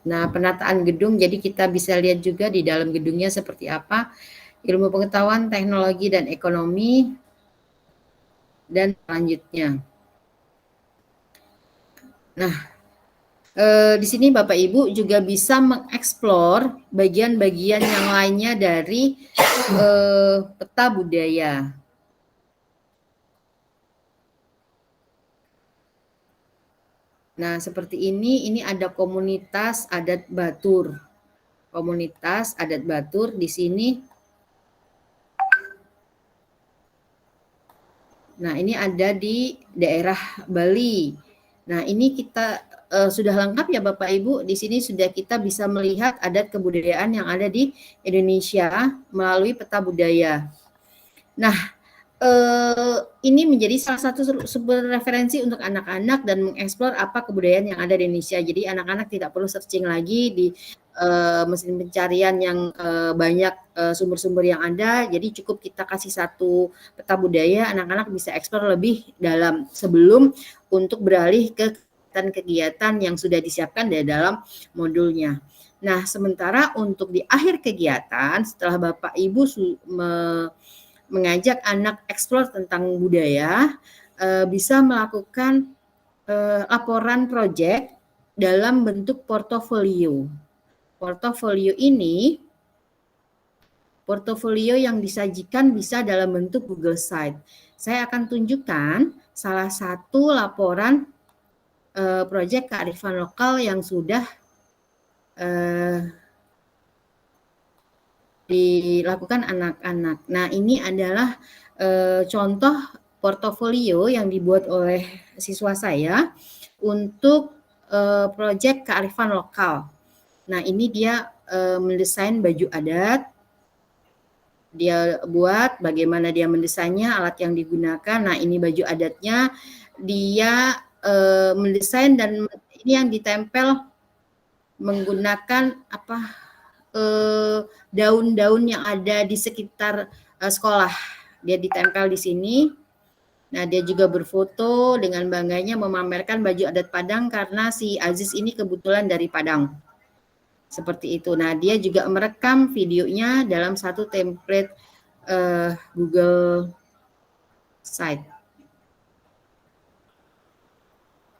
Nah, penataan gedung, jadi kita bisa lihat juga di dalam gedungnya seperti apa, ilmu pengetahuan, teknologi, dan ekonomi, dan selanjutnya. Nah, Di sini Bapak Ibu juga bisa mengeksplor bagian-bagian yang lainnya dari peta budaya. Nah, seperti ini ada komunitas adat Batur. Komunitas adat Batur di sini. Nah, ini ada di daerah Bali. Nah, ini kita sudah lengkap ya Bapak Ibu. Di sini sudah kita bisa melihat adat kebudayaan yang ada di Indonesia melalui peta budaya. Nah, ini menjadi salah satu sumber referensi untuk anak-anak dan mengeksplor apa kebudayaan yang ada di Indonesia. Jadi anak-anak tidak perlu searching lagi di mesin pencarian yang banyak sumber-sumber yang ada. Jadi cukup kita kasih satu peta budaya, anak-anak bisa eksplor lebih dalam sebelum untuk beralih ke kegiatan yang sudah disiapkan di dalam modulnya. Nah, sementara untuk di akhir kegiatan setelah Bapak Ibu mengajak anak eksplor tentang budaya, bisa melakukan laporan proyek dalam bentuk portofolio. Portofolio ini, portofolio yang disajikan bisa dalam bentuk Google Site. Saya akan tunjukkan salah satu laporan proyek kearifan lokal yang sudah dilakukan anak-anak. Nah, ini adalah contoh portofolio yang dibuat oleh siswa saya untuk proyek kearifan lokal. Nah, ini dia mendesain baju adat. Dia buat bagaimana dia mendesainnya, alat yang digunakan. Nah, ini baju adatnya. Dia mendesain dan ini yang ditempel menggunakan daun-daun yang ada di sekitar sekolah. Dia ditempel di sini. Nah, dia juga berfoto dengan bangganya memamerkan baju adat Padang karena si Aziz ini kebetulan dari Padang. Seperti itu. Nah, dia juga merekam videonya dalam satu template Google Site.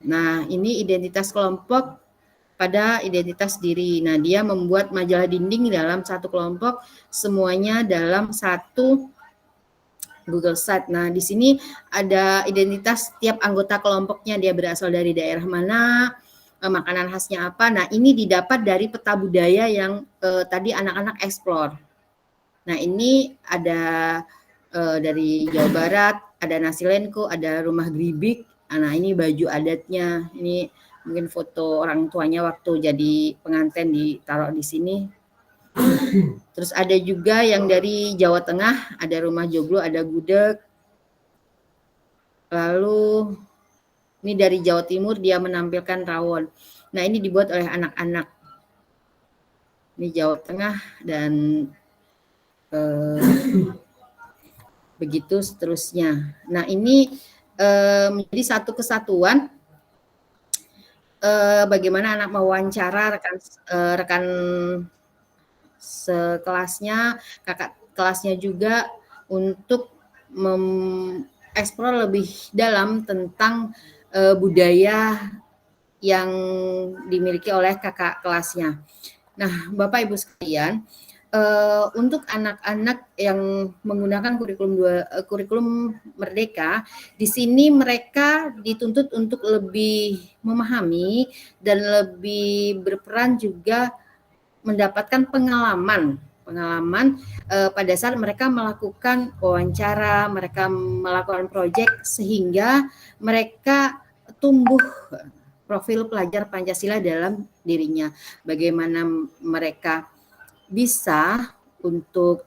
Nah, ini identitas kelompok pada identitas diri. Nah, dia membuat majalah dinding dalam satu kelompok, semuanya dalam satu Google Site. Nah, di sini ada identitas tiap anggota kelompoknya, dia berasal dari daerah mana, makanan khasnya apa. Nah, ini didapat dari peta budaya yang tadi anak-anak eksplor. Nah, ini ada dari Jawa Barat, ada nasi lenko, ada rumah geribik. Nah, ini baju adatnya. Ini mungkin foto orang tuanya waktu jadi pengantin ditaruh di sini. Terus ada juga yang dari Jawa Tengah, ada rumah joglo, ada gudeg. Lalu ini dari Jawa Timur, dia menampilkan rawon. Nah, ini dibuat oleh anak-anak. Ini Jawa Tengah dan begitu seterusnya. Nah, ini menjadi satu kesatuan bagaimana anak mewawancara rekan sekelasnya, kakak kelasnya juga untuk mengeksplor lebih dalam tentang budaya yang dimiliki oleh kakak kelasnya. Nah, Bapak Ibu sekalian, untuk anak-anak yang menggunakan kurikulum Merdeka, di sini mereka dituntut untuk lebih memahami dan lebih berperan juga mendapatkan pengalaman pada saat mereka melakukan wawancara, mereka melakukan proyek sehingga mereka tumbuh profil pelajar Pancasila dalam dirinya. Bagaimana mereka bisa untuk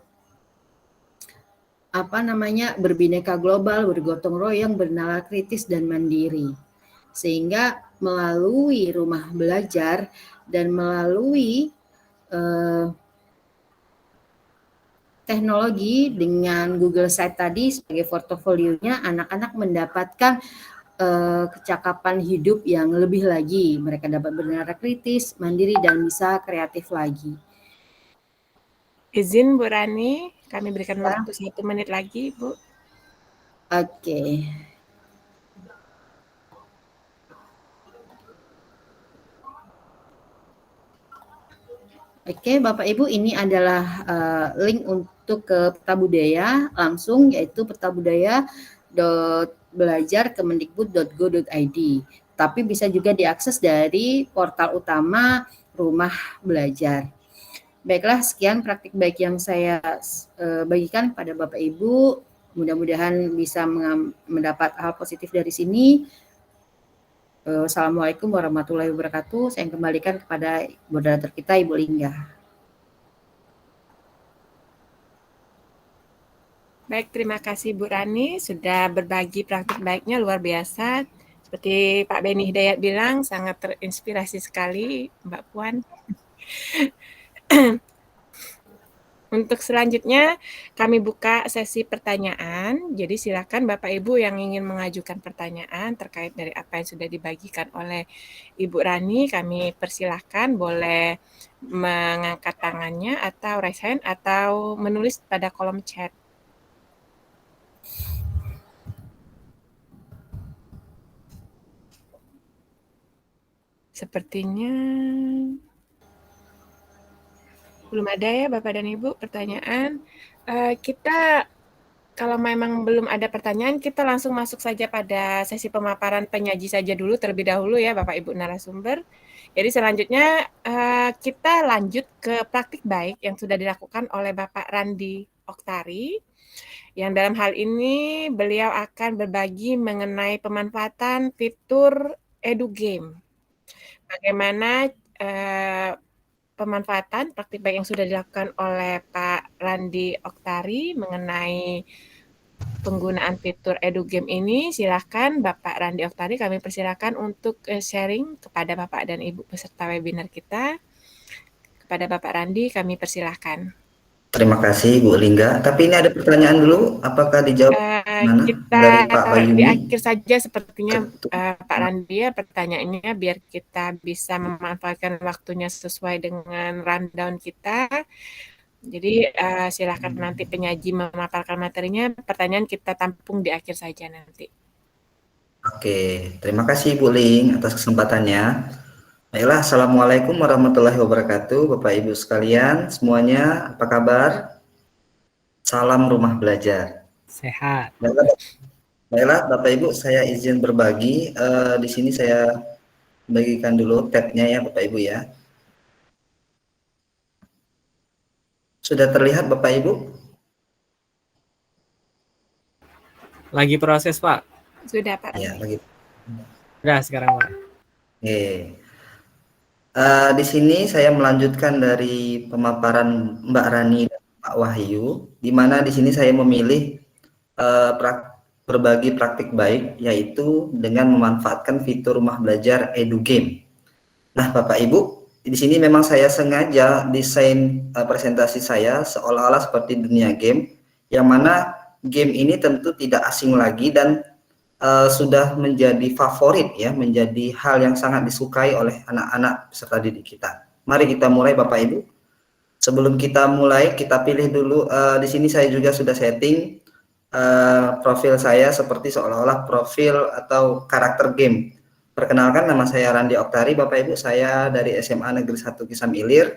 berbineka global, bergotong royong, bernalar kritis dan mandiri. Sehingga melalui rumah belajar dan melalui teknologi dengan Google Site tadi sebagai portofolionya, anak-anak mendapatkan kecakapan hidup yang lebih lagi. Mereka dapat bernalar kritis, mandiri, dan bisa kreatif lagi. Izin Bu Rani, kami berikan waktu 1 menit lagi, Bu. Oke. Oke, Bapak Ibu, ini adalah link untuk ke Peta Budaya langsung, yaitu petabudaya.belajar.kemendikbud.go.id. Tapi bisa juga diakses dari portal utama Rumah Belajar. Baiklah, sekian praktik baik yang saya bagikan pada Bapak Ibu. Mudah-mudahan bisa mendapat hal positif dari sini. Assalamualaikum warahmatullahi wabarakatuh. Saya kembalikan kepada moderator kita, Ibu Lingga. Baik, terima kasih Bu Rani sudah berbagi praktik baiknya luar biasa. Seperti Pak Beni Hidayat bilang, sangat terinspirasi sekali Mbak Puan. Untuk selanjutnya kami buka sesi pertanyaan. Jadi silakan Bapak Ibu yang ingin mengajukan pertanyaan terkait dari apa yang sudah dibagikan oleh Ibu Rani, kami persilahkan boleh mengangkat tangannya atau raise hand atau menulis pada kolom chat. Sepertinya belum ada ya Bapak dan Ibu pertanyaan. Kita kalau memang belum ada pertanyaan, kita langsung masuk saja pada sesi pemaparan penyaji saja dulu terlebih dahulu ya Bapak Ibu narasumber. Jadi selanjutnya kita lanjut ke praktik baik yang sudah dilakukan oleh Bapak Randi Oktari. Yang dalam hal ini beliau akan berbagi mengenai pemanfaatan fitur EduGame. Bagaimana pemanfaatan praktik baik yang sudah dilakukan oleh Pak Randi Oktari mengenai penggunaan fitur EduGame ini. Silakan Bapak Randi Oktari, kami persilakan untuk sharing kepada Bapak dan Ibu peserta webinar kita. Kepada Bapak Randi kami persilahkan. Terima kasih Bu Lingga. Tapi ini ada pertanyaan dulu, apakah dijawab mana kita dari Pak Bayumi? Di akhir saja sepertinya Pak Randi ya pertanyaannya biar kita bisa memanfaatkan waktunya sesuai dengan rundown kita. Jadi silakan nanti penyaji memaparkan materinya, pertanyaan kita tampung di akhir saja nanti. Oke, terima kasih Bu Ling atas kesempatannya. Baiklah, Assalamualaikum warahmatullahi wabarakatuh, Bapak Ibu sekalian, semuanya apa kabar? Salam rumah belajar. Sehat. Baiklah, Bapak Ibu, saya izin berbagi. Di sini saya bagikan dulu tab-nya ya, Bapak Ibu ya. Sudah terlihat, Bapak Ibu? Lagi proses, Pak. Sudah, Pak. Ya, lagi. Sudah sekarang, Pak. Oke. Di sini saya melanjutkan dari pemaparan Mbak Rani dan Pak Wahyu, di mana di sini saya memilih berbagi praktik baik, yaitu dengan memanfaatkan fitur rumah belajar EduGame. Nah, Bapak Ibu, di sini memang saya sengaja desain presentasi saya seolah-olah seperti dunia game, yang mana game ini tentu tidak asing lagi dan sudah menjadi favorit ya, menjadi hal yang sangat disukai oleh anak-anak peserta didik kita. Mari kita mulai Bapak Ibu. Sebelum kita mulai, kita pilih dulu di sini saya juga sudah setting profil saya seperti seolah-olah profil atau karakter game. Perkenalkan, nama saya Randi Oktari, Bapak Ibu, saya dari SMA Negeri 1 Kisam Ilir.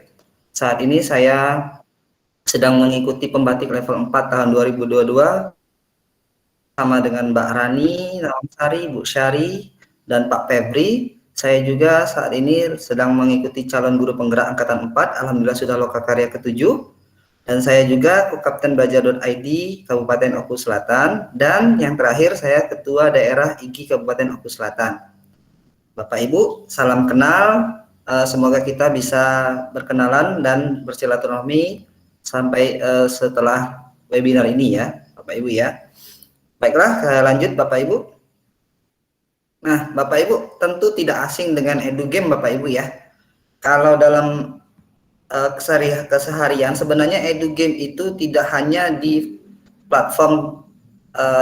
Saat ini saya sedang mengikuti pembatik level 4 tahun 2022 sama dengan Mbak Rani, Nawangsari, Bu Syari, dan Pak Febri. Saya juga saat ini sedang mengikuti calon guru penggerak angkatan 4, alhamdulillah sudah lokakarya ke-7. Dan saya juga Kapten Belajar.id Kabupaten Oku Selatan, dan yang terakhir saya Ketua Daerah IGI Kabupaten Oku Selatan. Bapak Ibu, salam kenal, semoga kita bisa berkenalan dan bersilaturahmi sampai setelah webinar ini ya, Bapak Ibu ya. Baiklah, lanjut Bapak Ibu. Nah, Bapak Ibu tentu tidak asing dengan EduGame Bapak Ibu ya. Kalau dalam keseharian sebenarnya EduGame itu tidak hanya di platform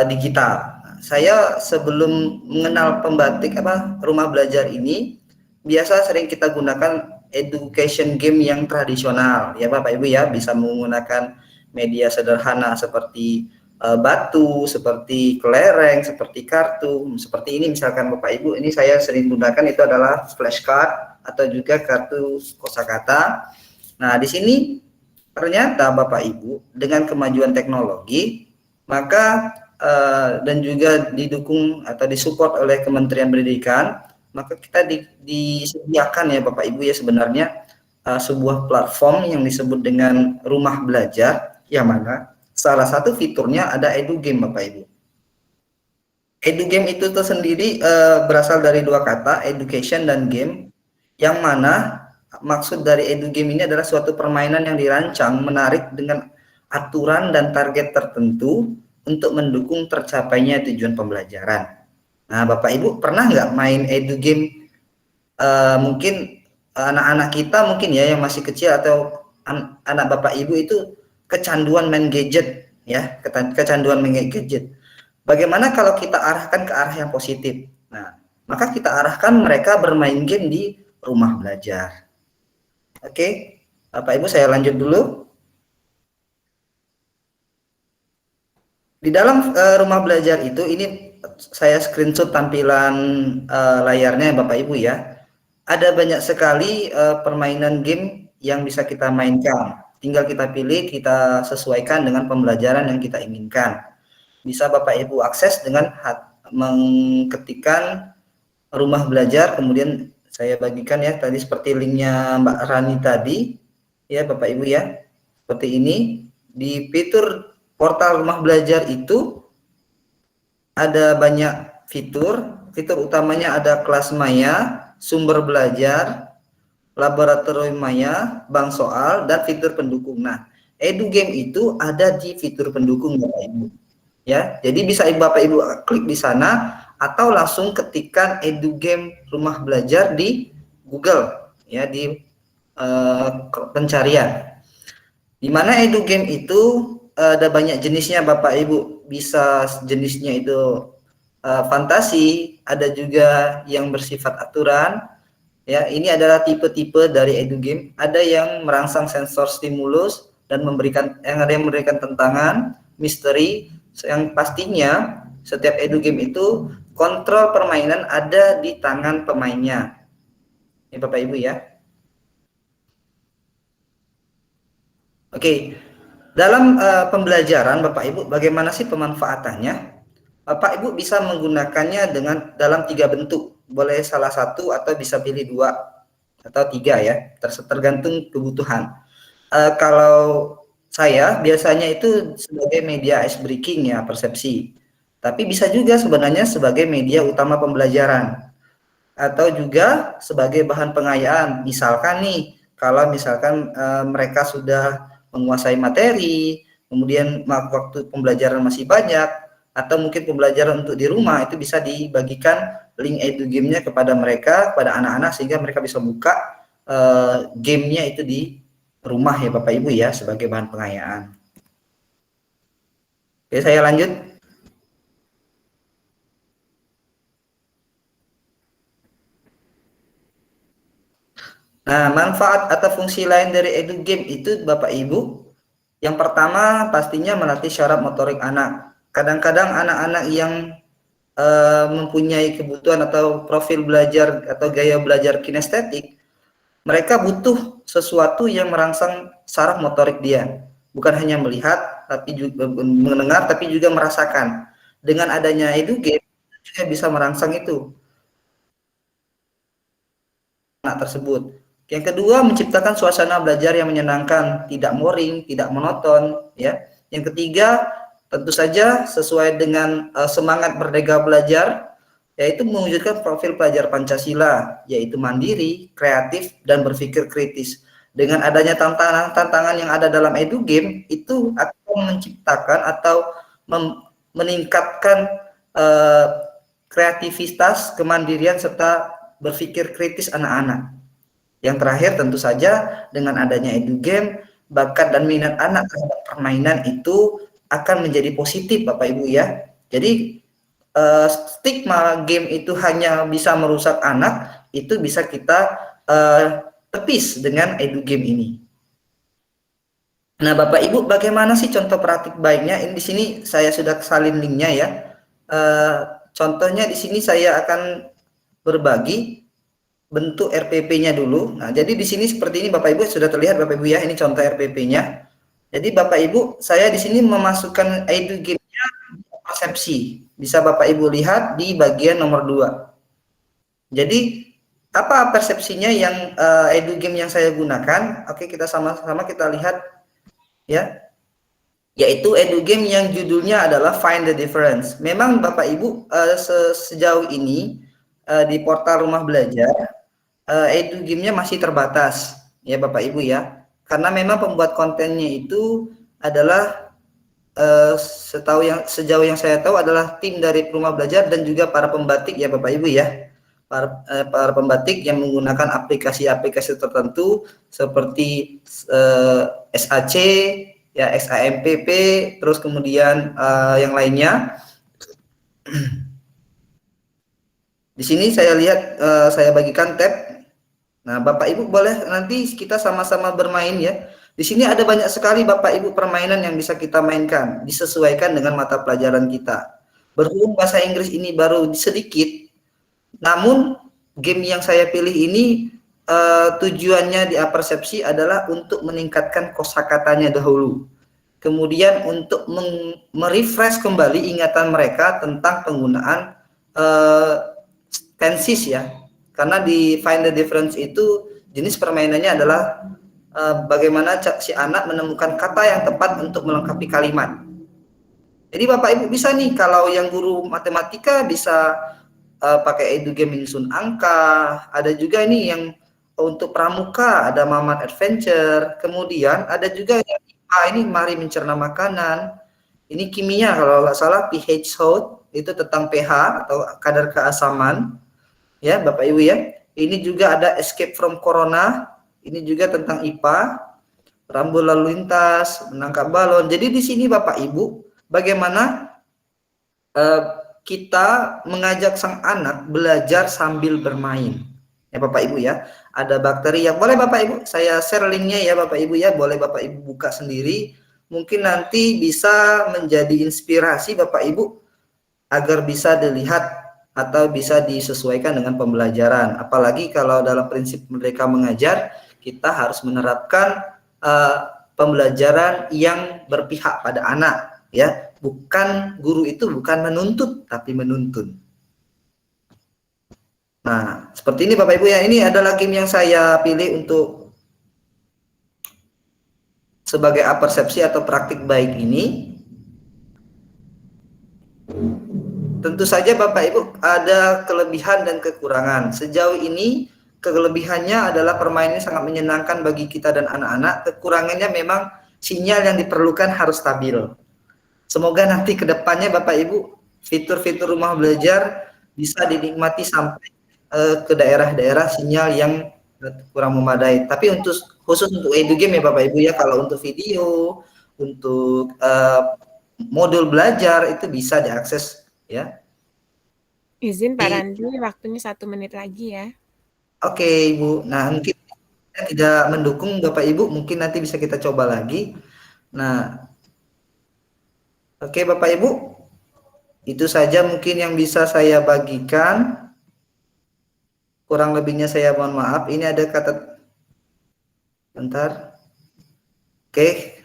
digital. Saya sebelum mengenal pembatik rumah belajar ini, biasa sering kita gunakan education game yang tradisional ya Bapak Ibu ya, bisa menggunakan media sederhana seperti batu, seperti kelereng, seperti kartu, seperti ini misalkan Bapak Ibu, ini saya sering gunakan itu adalah flashcard atau juga kartu kosakata. Nah, di sini ternyata Bapak Ibu dengan kemajuan teknologi, maka dan juga didukung atau disupport oleh Kementerian Pendidikan, maka kita disediakan ya Bapak Ibu ya sebenarnya sebuah platform yang disebut dengan Rumah Belajar, yang mana salah satu fiturnya ada EduGame Bapak Ibu. EduGame itu tersendiri berasal dari dua kata, education dan game, yang mana maksud dari EduGame ini adalah suatu permainan yang dirancang menarik dengan aturan dan target tertentu untuk mendukung tercapainya tujuan pembelajaran. Nah, Bapak Ibu pernah nggak main EduGame? Mungkin anak-anak kita mungkin ya yang masih kecil atau anak Bapak Ibu itu kecanduan main gadget ya, kecanduan main gadget. Bagaimana kalau kita arahkan ke arah yang positif? Nah, maka kita arahkan mereka bermain game di rumah belajar. Oke, Bapak Ibu saya lanjut dulu. Di dalam rumah belajar itu, ini saya screenshot tampilan layarnya Bapak Ibu ya. Ada banyak sekali permainan game yang bisa kita mainkan. Tinggal kita pilih, kita sesuaikan dengan pembelajaran yang kita inginkan. Bisa Bapak Ibu akses dengan mengetikkan rumah belajar, kemudian saya bagikan ya tadi seperti linknya Mbak Rani tadi ya Bapak Ibu ya, seperti ini. Di fitur portal rumah belajar itu ada banyak fitur utamanya ada kelas maya, sumber belajar, laboratorium maya, bank soal, dan fitur pendukung. Nah, EduGame itu ada di fitur pendukung Bapak Ibu ya, jadi bisa Bapak Ibu klik di sana atau langsung ketikkan EduGame rumah belajar di Google ya, di pencarian. Di mana EduGame itu ada banyak jenisnya Bapak Ibu, bisa jenisnya itu fantasi, ada juga yang bersifat aturan ya. Ini adalah tipe-tipe dari EduGame. Ada yang merangsang sensor stimulus dan memberikan tantangan, misteri, yang pastinya setiap EduGame itu kontrol permainan ada di tangan pemainnya. Ini Bapak Ibu ya. Oke, dalam pembelajaran Bapak Ibu, bagaimana sih pemanfaatannya? Bapak Ibu bisa menggunakannya dalam 3 bentuk. Boleh salah satu atau bisa pilih 2 atau 3 ya, tergantung kebutuhan. Kalau saya biasanya itu sebagai media ice breaking ya, persepsi. Tapi bisa juga sebenarnya sebagai media utama pembelajaran. Atau juga sebagai bahan pengayaan. Misalkan nih, kalau misalkan mereka sudah menguasai materi, kemudian waktu pembelajaran masih banyak, atau mungkin pembelajaran untuk di rumah, itu bisa dibagikan link EduGame-nya kepada mereka, kepada anak-anak, sehingga mereka bisa buka gamenya itu di rumah ya Bapak Ibu ya, sebagai bahan pengayaan. Oke, saya lanjut. Nah, manfaat atau fungsi lain dari EduGame itu Bapak Ibu, yang pertama pastinya melatih syaraf motorik anak. Kadang-kadang anak-anak yang mempunyai kebutuhan atau profil belajar atau gaya belajar kinestetik, mereka butuh sesuatu yang merangsang saraf motorik dia. Bukan hanya melihat, tapi juga mendengar, tapi juga merasakan. Dengan adanya EduGame, juga bisa merangsang itu anak tersebut. Yang kedua, menciptakan suasana belajar yang menyenangkan, tidak boring, tidak monoton ya. Yang ketiga, tentu saja sesuai dengan semangat Merdeka Belajar, yaitu mewujudkan profil pelajar Pancasila, yaitu mandiri, kreatif, dan berpikir kritis. Dengan adanya tantangan yang ada dalam EduGame, itu akan menciptakan atau meningkatkan kreativitas, kemandirian, serta berpikir kritis anak-anak. Yang terakhir tentu saja dengan adanya EduGame, bakat dan minat anak terhadap permainan itu akan menjadi positif Bapak Ibu ya. Jadi stigma game itu hanya bisa merusak anak, itu bisa kita tepis dengan EduGame ini. Nah Bapak Ibu, bagaimana sih contoh praktik baiknya? Ini di sini saya sudah salin linknya ya. Contohnya di sini saya akan berbagi bentuk RPP-nya dulu. Nah, jadi di sini seperti ini Bapak Ibu sudah terlihat Bapak Ibu ya, ini contoh RPP-nya. Jadi Bapak Ibu, saya di sini memasukkan EduGame-nya persepsi. Bisa Bapak Ibu lihat di bagian nomor 2. Jadi apa persepsinya yang EduGame yang saya gunakan? Oke, kita sama-sama kita lihat ya. Yaitu EduGame yang judulnya adalah Find the Difference. Memang Bapak Ibu sejauh ini di portal Rumah Belajar EduGame-nya masih terbatas ya Bapak Ibu ya. Karena memang pembuat kontennya itu adalah sejauh yang saya tahu adalah tim dari Rumah Belajar dan juga para pembatik ya Bapak Ibu ya. Para pembatik yang menggunakan aplikasi-aplikasi tertentu seperti SAC, ya XAMPP, terus kemudian yang lainnya. Di sini saya lihat saya bagikan tab. Nah, Bapak Ibu boleh nanti kita sama-sama bermain ya. Di sini ada banyak sekali Bapak Ibu permainan yang bisa kita mainkan, disesuaikan dengan mata pelajaran kita. Berhubung bahasa Inggris ini baru sedikit, namun game yang saya pilih ini tujuannya di Apersepsi adalah untuk meningkatkan kosakatanya dahulu. Kemudian untuk merefresh kembali ingatan mereka tentang penggunaan tenses ya. Karena di Find the Difference itu jenis permainannya adalah bagaimana si anak menemukan kata yang tepat untuk melengkapi kalimat. Jadi Bapak Ibu bisa nih, kalau yang guru matematika bisa pakai EduGame menyusun angka. Ada juga nih yang untuk pramuka ada Mamat Adventure. Kemudian ada juga yang ini Mari Mencerna Makanan. Ini kimia kalau nggak salah pH Code, itu tentang pH atau kadar keasaman. Ya Bapak Ibu ya. Ini juga ada Escape from Corona. Ini juga tentang IPA. Rambu lalu lintas, menangkap balon. Jadi di sini Bapak Ibu, bagaimana kita mengajak sang anak belajar sambil bermain. Ya Bapak Ibu ya. Ada bakteri yang boleh Bapak Ibu saya share linknya ya Bapak Ibu ya. Boleh Bapak Ibu buka sendiri. Mungkin nanti bisa menjadi inspirasi Bapak Ibu agar bisa dilihat atau bisa disesuaikan dengan pembelajaran. Apalagi kalau dalam prinsip Merdeka Mengajar, kita harus menerapkan pembelajaran yang berpihak pada anak, ya. Bukan, guru itu bukan menuntut, tapi menuntun. Nah, seperti ini Bapak Ibu ya. Ini adalah game yang saya pilih untuk sebagai apersepsi atau praktik baik ini. Tentu saja Bapak Ibu ada kelebihan dan kekurangan. Sejauh ini kelebihannya adalah permainan sangat menyenangkan bagi kita dan anak-anak. Kekurangannya memang sinyal yang diperlukan harus stabil. Semoga nanti ke depannya Bapak Ibu fitur-fitur Rumah Belajar bisa dinikmati sampai ke daerah-daerah sinyal yang kurang memadai. Tapi khusus untuk EduGame ya Bapak Ibu ya, kalau untuk video, untuk modul belajar itu bisa diakses ya. Izin Pak Randi, waktunya 1 menit lagi ya. Oke Ibu, nah mungkin tidak mendukung Bapak Ibu, mungkin nanti bisa kita coba lagi. Nah, oke Bapak Ibu, itu saja mungkin yang bisa saya bagikan. Kurang lebihnya saya mohon maaf. Ini ada kata, bentar. Oke,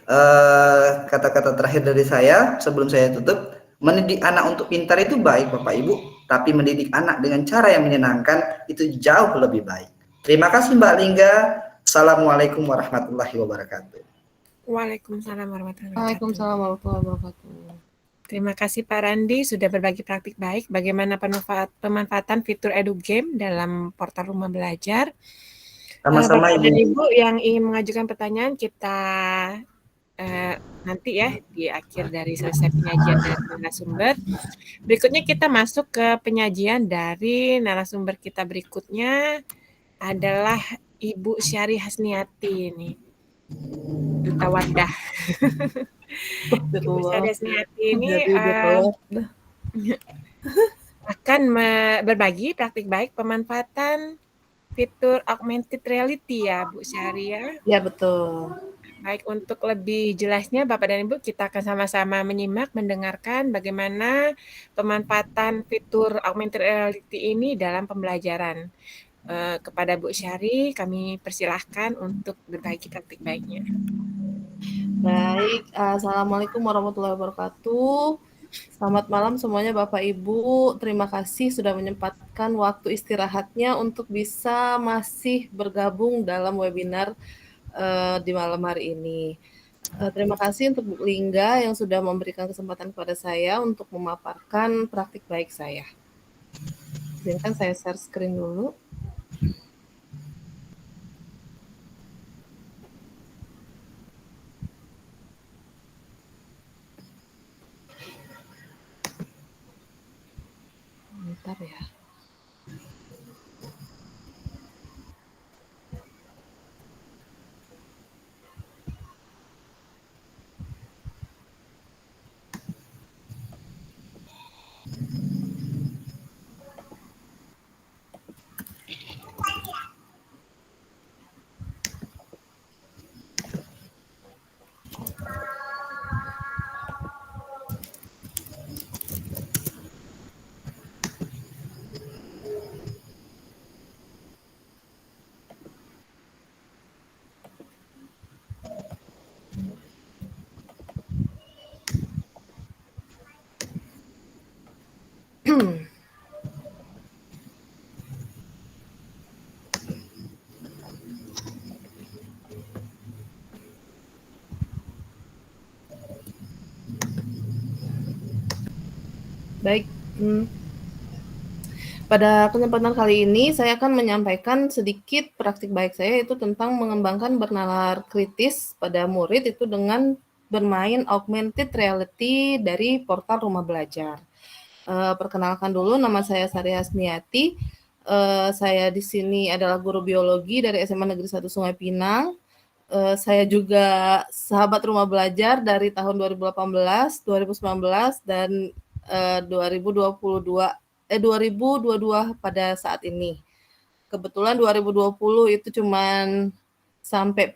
kata-kata terakhir dari saya sebelum saya tutup. Mendidik anak untuk pintar itu baik Bapak Ibu, tapi mendidik anak dengan cara yang menyenangkan itu jauh lebih baik. Terima kasih Mbak Lingga. Assalamualaikum warahmatullahi wabarakatuh. Waalaikumsalam warahmatullahi wabarakatuh. Waalaikumsalam warahmatullahi wabarakatuh. Terima kasih Pak Randi sudah berbagi praktik baik bagaimana pemanfaatan fitur EduGame dalam portal Rumah Belajar. Sama-sama Bapak dan Ibu yang ingin mengajukan pertanyaan kita nanti ya di akhir dari selesai penyajian dari narasumber. Berikutnya kita masuk ke penyajian dari narasumber kita berikutnya adalah Ibu Syari Hasniati nih. Duta Wadah. Ibu Syari Hasniati ini akan berbagi praktik baik pemanfaatan fitur augmented reality ya Bu Syari ya. Ya betul. Baik, untuk lebih jelasnya Bapak dan Ibu kita akan sama-sama menyimak, mendengarkan bagaimana pemanfaatan fitur augmented reality ini dalam pembelajaran. Kepada Bu Syari, kami persilahkan untuk berbagi praktik baiknya. Baik, Assalamualaikum warahmatullahi wabarakatuh. Selamat malam semuanya Bapak Ibu. Terima kasih sudah menyempatkan waktu istirahatnya untuk bisa masih bergabung dalam webinar di malam hari ini. Terima kasih untuk Bu Lingga yang sudah memberikan kesempatan kepada saya untuk memaparkan praktik baik saya. Izinkan saya share screen dulu. Bentar ya. Baik, pada kesempatan kali ini saya akan menyampaikan sedikit praktik baik saya, yaitu tentang mengembangkan bernalar kritis pada murid itu dengan bermain augmented reality dari portal Rumah Belajar. Perkenalkan dulu, nama saya Sari Hasniati. Saya di sini adalah guru biologi dari SMA Negeri 1 Sungai Pinang. Saya juga sahabat Rumah Belajar dari tahun 2018, 2019, dan 2022 pada saat ini. Kebetulan 2020 itu cuman sampai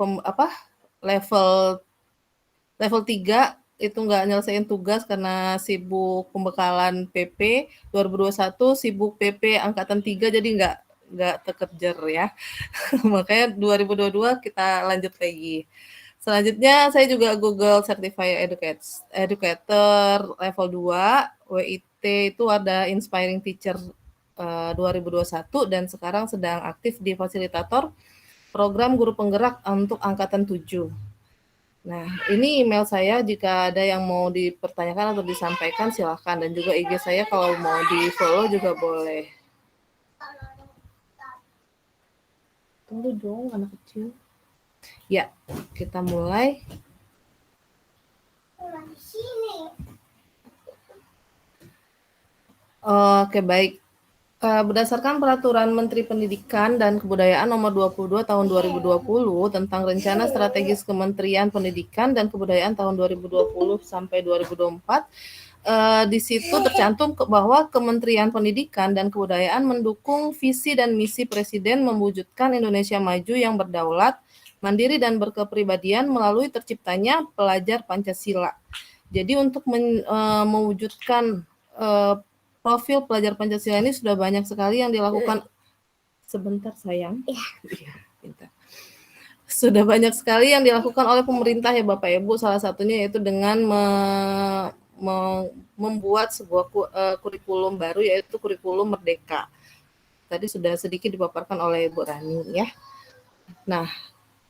level 3 itu nggak nyelesain tugas karena sibuk pembekalan PP. 2021 sibuk PP angkatan 3 jadi nggak terkejar ya. Makanya 2022 kita lanjut lagi. Selanjutnya saya juga Google Certified Educator level 2, WIT itu ada Inspiring Teacher 2021 dan sekarang sedang aktif di fasilitator program guru penggerak untuk angkatan 7. Nah, ini email saya, jika ada yang mau dipertanyakan atau disampaikan silahkan, dan juga IG saya kalau mau di-follow juga boleh. Tunggu dong, anak kecil. Ya, kita mulai. Oke, baik. Berdasarkan Peraturan Menteri Pendidikan dan Kebudayaan Nomor 22 Tahun 2020 tentang Rencana Strategis Kementerian Pendidikan dan Kebudayaan tahun 2020 sampai 2024, di situ tercantum bahwa Kementerian Pendidikan dan Kebudayaan mendukung visi dan misi Presiden mewujudkan Indonesia maju yang berdaulat, mandiri dan berkepribadian melalui terciptanya pelajar Pancasila. Jadi untuk mewujudkan profil pelajar Pancasila ini sudah banyak sekali yang dilakukan. Sebentar sayang. Iya, pintar. Sudah banyak sekali yang dilakukan oleh pemerintah ya Bapak Ibu. Salah satunya yaitu dengan membuat sebuah kurikulum baru, yaitu kurikulum Merdeka. Tadi sudah sedikit dipaparkan oleh Bu Rani ya. Nah,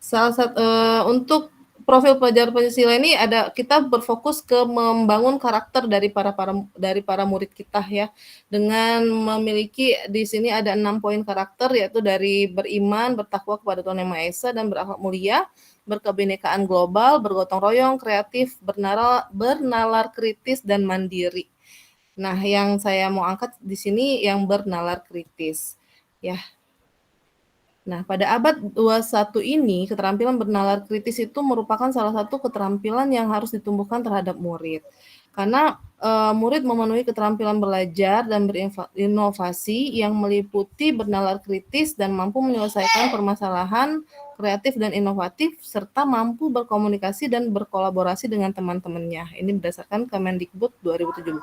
salah satu untuk profil pelajar Pancasila ini kita berfokus ke membangun karakter dari para murid kita ya, dengan memiliki di sini ada 6 poin karakter, yaitu dari beriman, bertakwa kepada Tuhan Yang Maha Esa dan berakhlak mulia, berkebinekaan global, bergotong royong, kreatif, bernalar kritis dan mandiri. Nah, yang saya mau angkat di sini yang bernalar kritis ya. Nah, pada abad 21 ini, keterampilan bernalar kritis itu merupakan salah satu keterampilan yang harus ditumbuhkan terhadap murid. Karena murid memenuhi keterampilan belajar dan berinovasi yang meliputi bernalar kritis dan mampu menyelesaikan permasalahan kreatif dan inovatif, serta mampu berkomunikasi dan berkolaborasi dengan teman-temannya. Ini berdasarkan Kemendikbud 2017.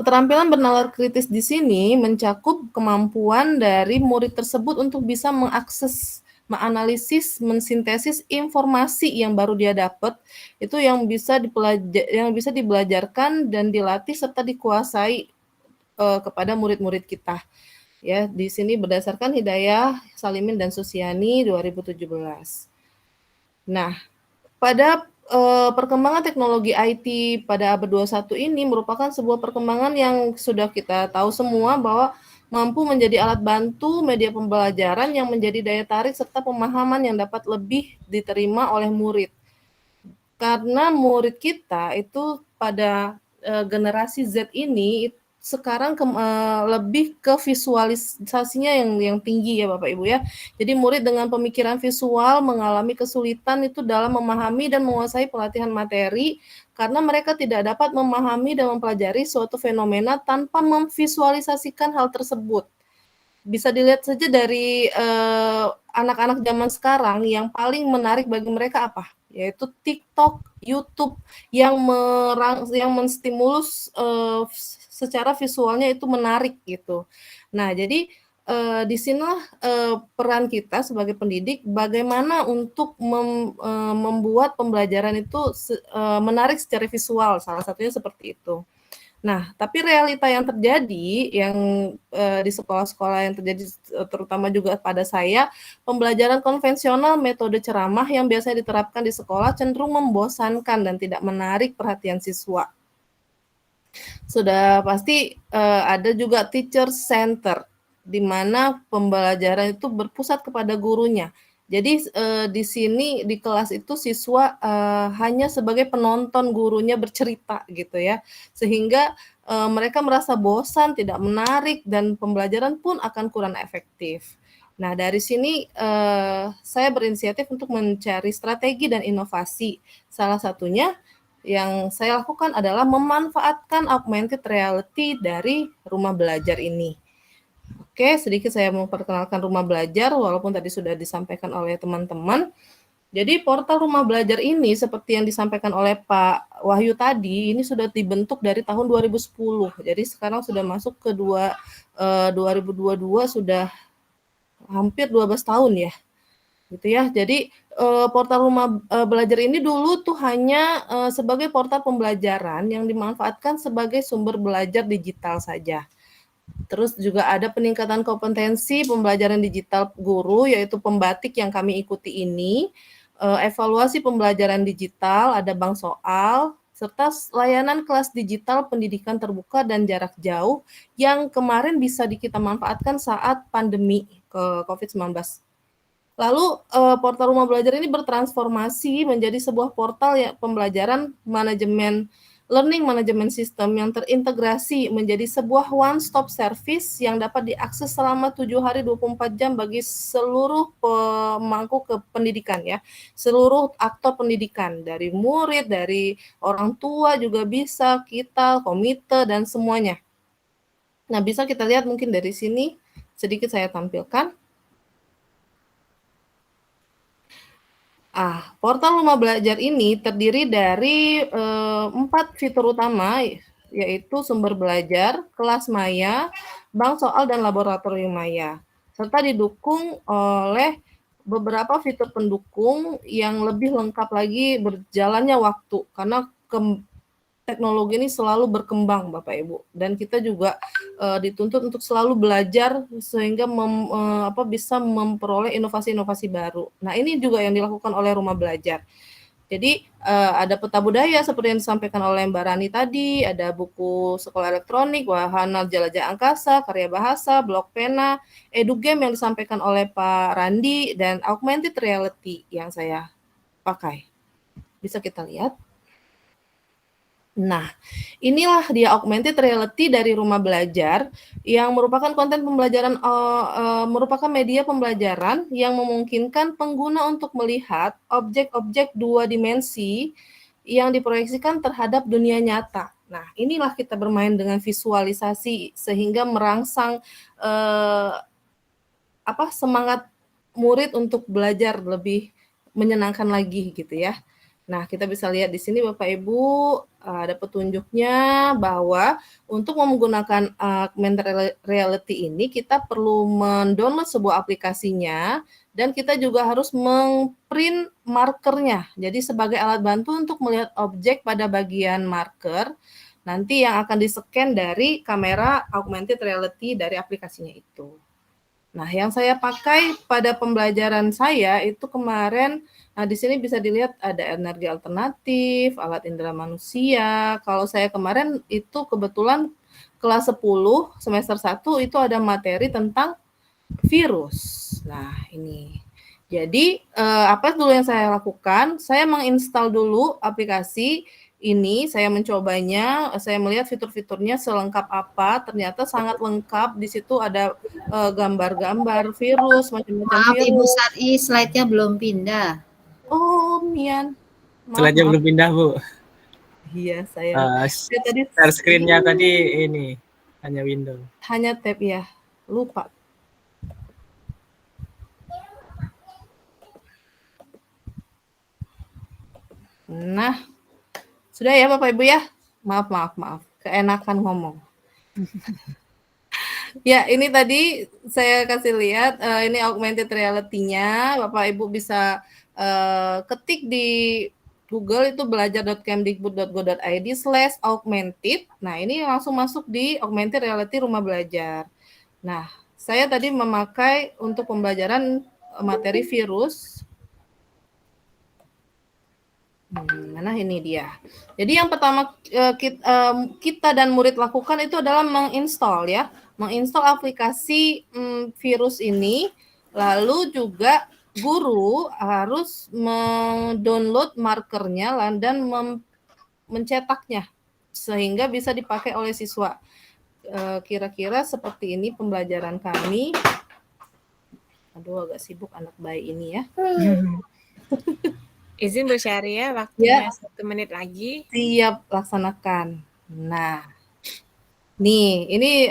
Keterampilan bernalar kritis di sini mencakup kemampuan dari murid tersebut untuk bisa mengakses, menganalisis, mensintesis informasi yang baru dia dapat, itu yang bisa dibelajarkan dan dilatih serta dikuasai kepada murid-murid kita. Ya, di sini berdasarkan Hidayah Salimin dan Susiani 2017. Nah, pada perkembangan teknologi IT pada abad 21 ini merupakan sebuah perkembangan yang sudah kita tahu semua bahwa mampu menjadi alat bantu media pembelajaran yang menjadi daya tarik serta pemahaman yang dapat lebih diterima oleh murid. Karena murid kita itu pada generasi Z ini sekarang lebih ke visualisasinya yang tinggi ya Bapak Ibu ya. Jadi murid dengan pemikiran visual mengalami kesulitan itu dalam memahami dan menguasai pelatihan materi karena mereka tidak dapat memahami dan mempelajari suatu fenomena tanpa memvisualisasikan hal tersebut. Bisa dilihat saja dari anak-anak zaman sekarang yang paling menarik bagi mereka apa? Yaitu TikTok, YouTube yang menstimulus secara visualnya itu menarik gitu. Nah, jadi di sinilah peran kita sebagai pendidik bagaimana untuk membuat pembelajaran itu menarik secara visual, salah satunya seperti itu. Nah, tapi realita yang terjadi di sekolah-sekolah yang terjadi terutama juga pada saya, pembelajaran konvensional metode ceramah yang biasanya diterapkan di sekolah cenderung membosankan dan tidak menarik perhatian siswa. Sudah pasti ada juga teacher center, di mana pembelajaran itu berpusat kepada gurunya. Jadi di sini di kelas itu siswa hanya sebagai penonton gurunya bercerita gitu ya, sehingga mereka merasa bosan, tidak menarik, dan pembelajaran pun akan kurang efektif. Nah dari sini saya berinisiatif untuk mencari strategi dan inovasi. Salah satunya yang saya lakukan adalah memanfaatkan augmented reality dari rumah belajar ini. Oke, sedikit saya memperkenalkan rumah belajar, walaupun tadi sudah disampaikan oleh teman-teman. Jadi portal rumah belajar ini, seperti yang disampaikan oleh Pak Wahyu tadi, ini sudah dibentuk dari tahun 2010. Jadi sekarang sudah masuk ke 2022, sudah hampir 12 tahun ya. Gitu ya. Jadi portal rumah belajar ini dulu tuh hanya sebagai portal pembelajaran yang dimanfaatkan sebagai sumber belajar digital saja. Terus juga ada peningkatan kompetensi pembelajaran digital guru, yaitu pembatik yang kami ikuti ini, evaluasi pembelajaran digital, ada bank soal, serta layanan kelas digital pendidikan terbuka dan jarak jauh yang kemarin bisa kita manfaatkan saat pandemi COVID-19. Lalu portal rumah belajar ini bertransformasi menjadi sebuah portal pembelajaran manajemen learning management system yang terintegrasi menjadi sebuah one-stop service yang dapat diakses selama 7 hari 24 jam bagi seluruh pemangku pendidikan ya. Seluruh aktor pendidikan, dari murid, dari orang tua juga bisa, kita, komite, dan semuanya. Nah, bisa kita lihat mungkin dari sini, sedikit saya tampilkan. Portal rumah belajar ini terdiri dari 4 fitur utama, yaitu sumber belajar, kelas maya, bank soal, dan laboratorium maya. Serta didukung oleh beberapa fitur pendukung yang lebih lengkap lagi berjalannya waktu, karena teknologi ini selalu berkembang Bapak Ibu, dan kita juga dituntut untuk selalu belajar sehingga bisa memperoleh inovasi-inovasi baru. Nah, ini juga yang dilakukan oleh rumah belajar. Jadi ada peta budaya seperti yang disampaikan oleh Mbak Rani tadi, ada buku sekolah elektronik, wahana jelajah angkasa, karya bahasa, blok pena, edugame yang disampaikan oleh Pak Randi, dan augmented reality yang saya pakai. Bisa kita lihat. Nah, inilah dia augmented reality dari rumah belajar yang merupakan konten pembelajaran, merupakan media pembelajaran yang memungkinkan pengguna untuk melihat objek-objek 2 dimensi yang diproyeksikan terhadap dunia nyata. Nah, inilah kita bermain dengan visualisasi sehingga merangsang semangat murid untuk belajar lebih menyenangkan lagi gitu ya. Nah, kita bisa lihat di sini Bapak Ibu, ada petunjuknya bahwa untuk menggunakan augmented reality ini kita perlu mendownload sebuah aplikasinya dan kita juga harus memprint markernya. Jadi sebagai alat bantu untuk melihat objek pada bagian marker nanti yang akan di-scan dari kamera augmented reality dari aplikasinya itu. Nah, yang saya pakai pada pembelajaran saya itu kemarin, nah di sini bisa dilihat ada energi alternatif, alat indera manusia. Kalau saya kemarin itu kebetulan kelas 10 semester 1 itu ada materi tentang virus. Nah, ini. Jadi, apa dulu yang saya lakukan? Saya menginstal dulu aplikasi ini, saya mencobanya, saya melihat fitur-fiturnya selengkap apa, ternyata sangat lengkap. Di situ ada gambar-gambar virus, macam-macam Maaf Ibu virus. Sari, slide-nya belum pindah. Oh, Mian. Slide-nya belum pindah, Bu. Iya, saya tadi Share screen-nya tadi ini hanya window. hanya tab ya. Lupa. Nah, sudah ya Bapak Ibu ya? Maaf. Keenakan ngomong. Ya, ini tadi saya kasih lihat, ini augmented reality-nya. Bapak Ibu bisa ketik di Google itu belajar.kemdikbud.go.id/augmented. Nah, ini langsung masuk di augmented reality rumah belajar. Nah, saya tadi memakai untuk pembelajaran materi virus. Mana ini dia. Jadi yang pertama kita dan murid lakukan itu adalah menginstal ya. Menginstal aplikasi virus ini. Lalu juga guru harus mendownload markernya dan mencetaknya sehingga bisa dipakai oleh siswa. Kira-kira seperti ini pembelajaran kami. Aduh, agak sibuk anak bayi ini ya. Izin Bu Syariah, waktunya 1 menit lagi. Siap, laksanakan. Nah, nih, ini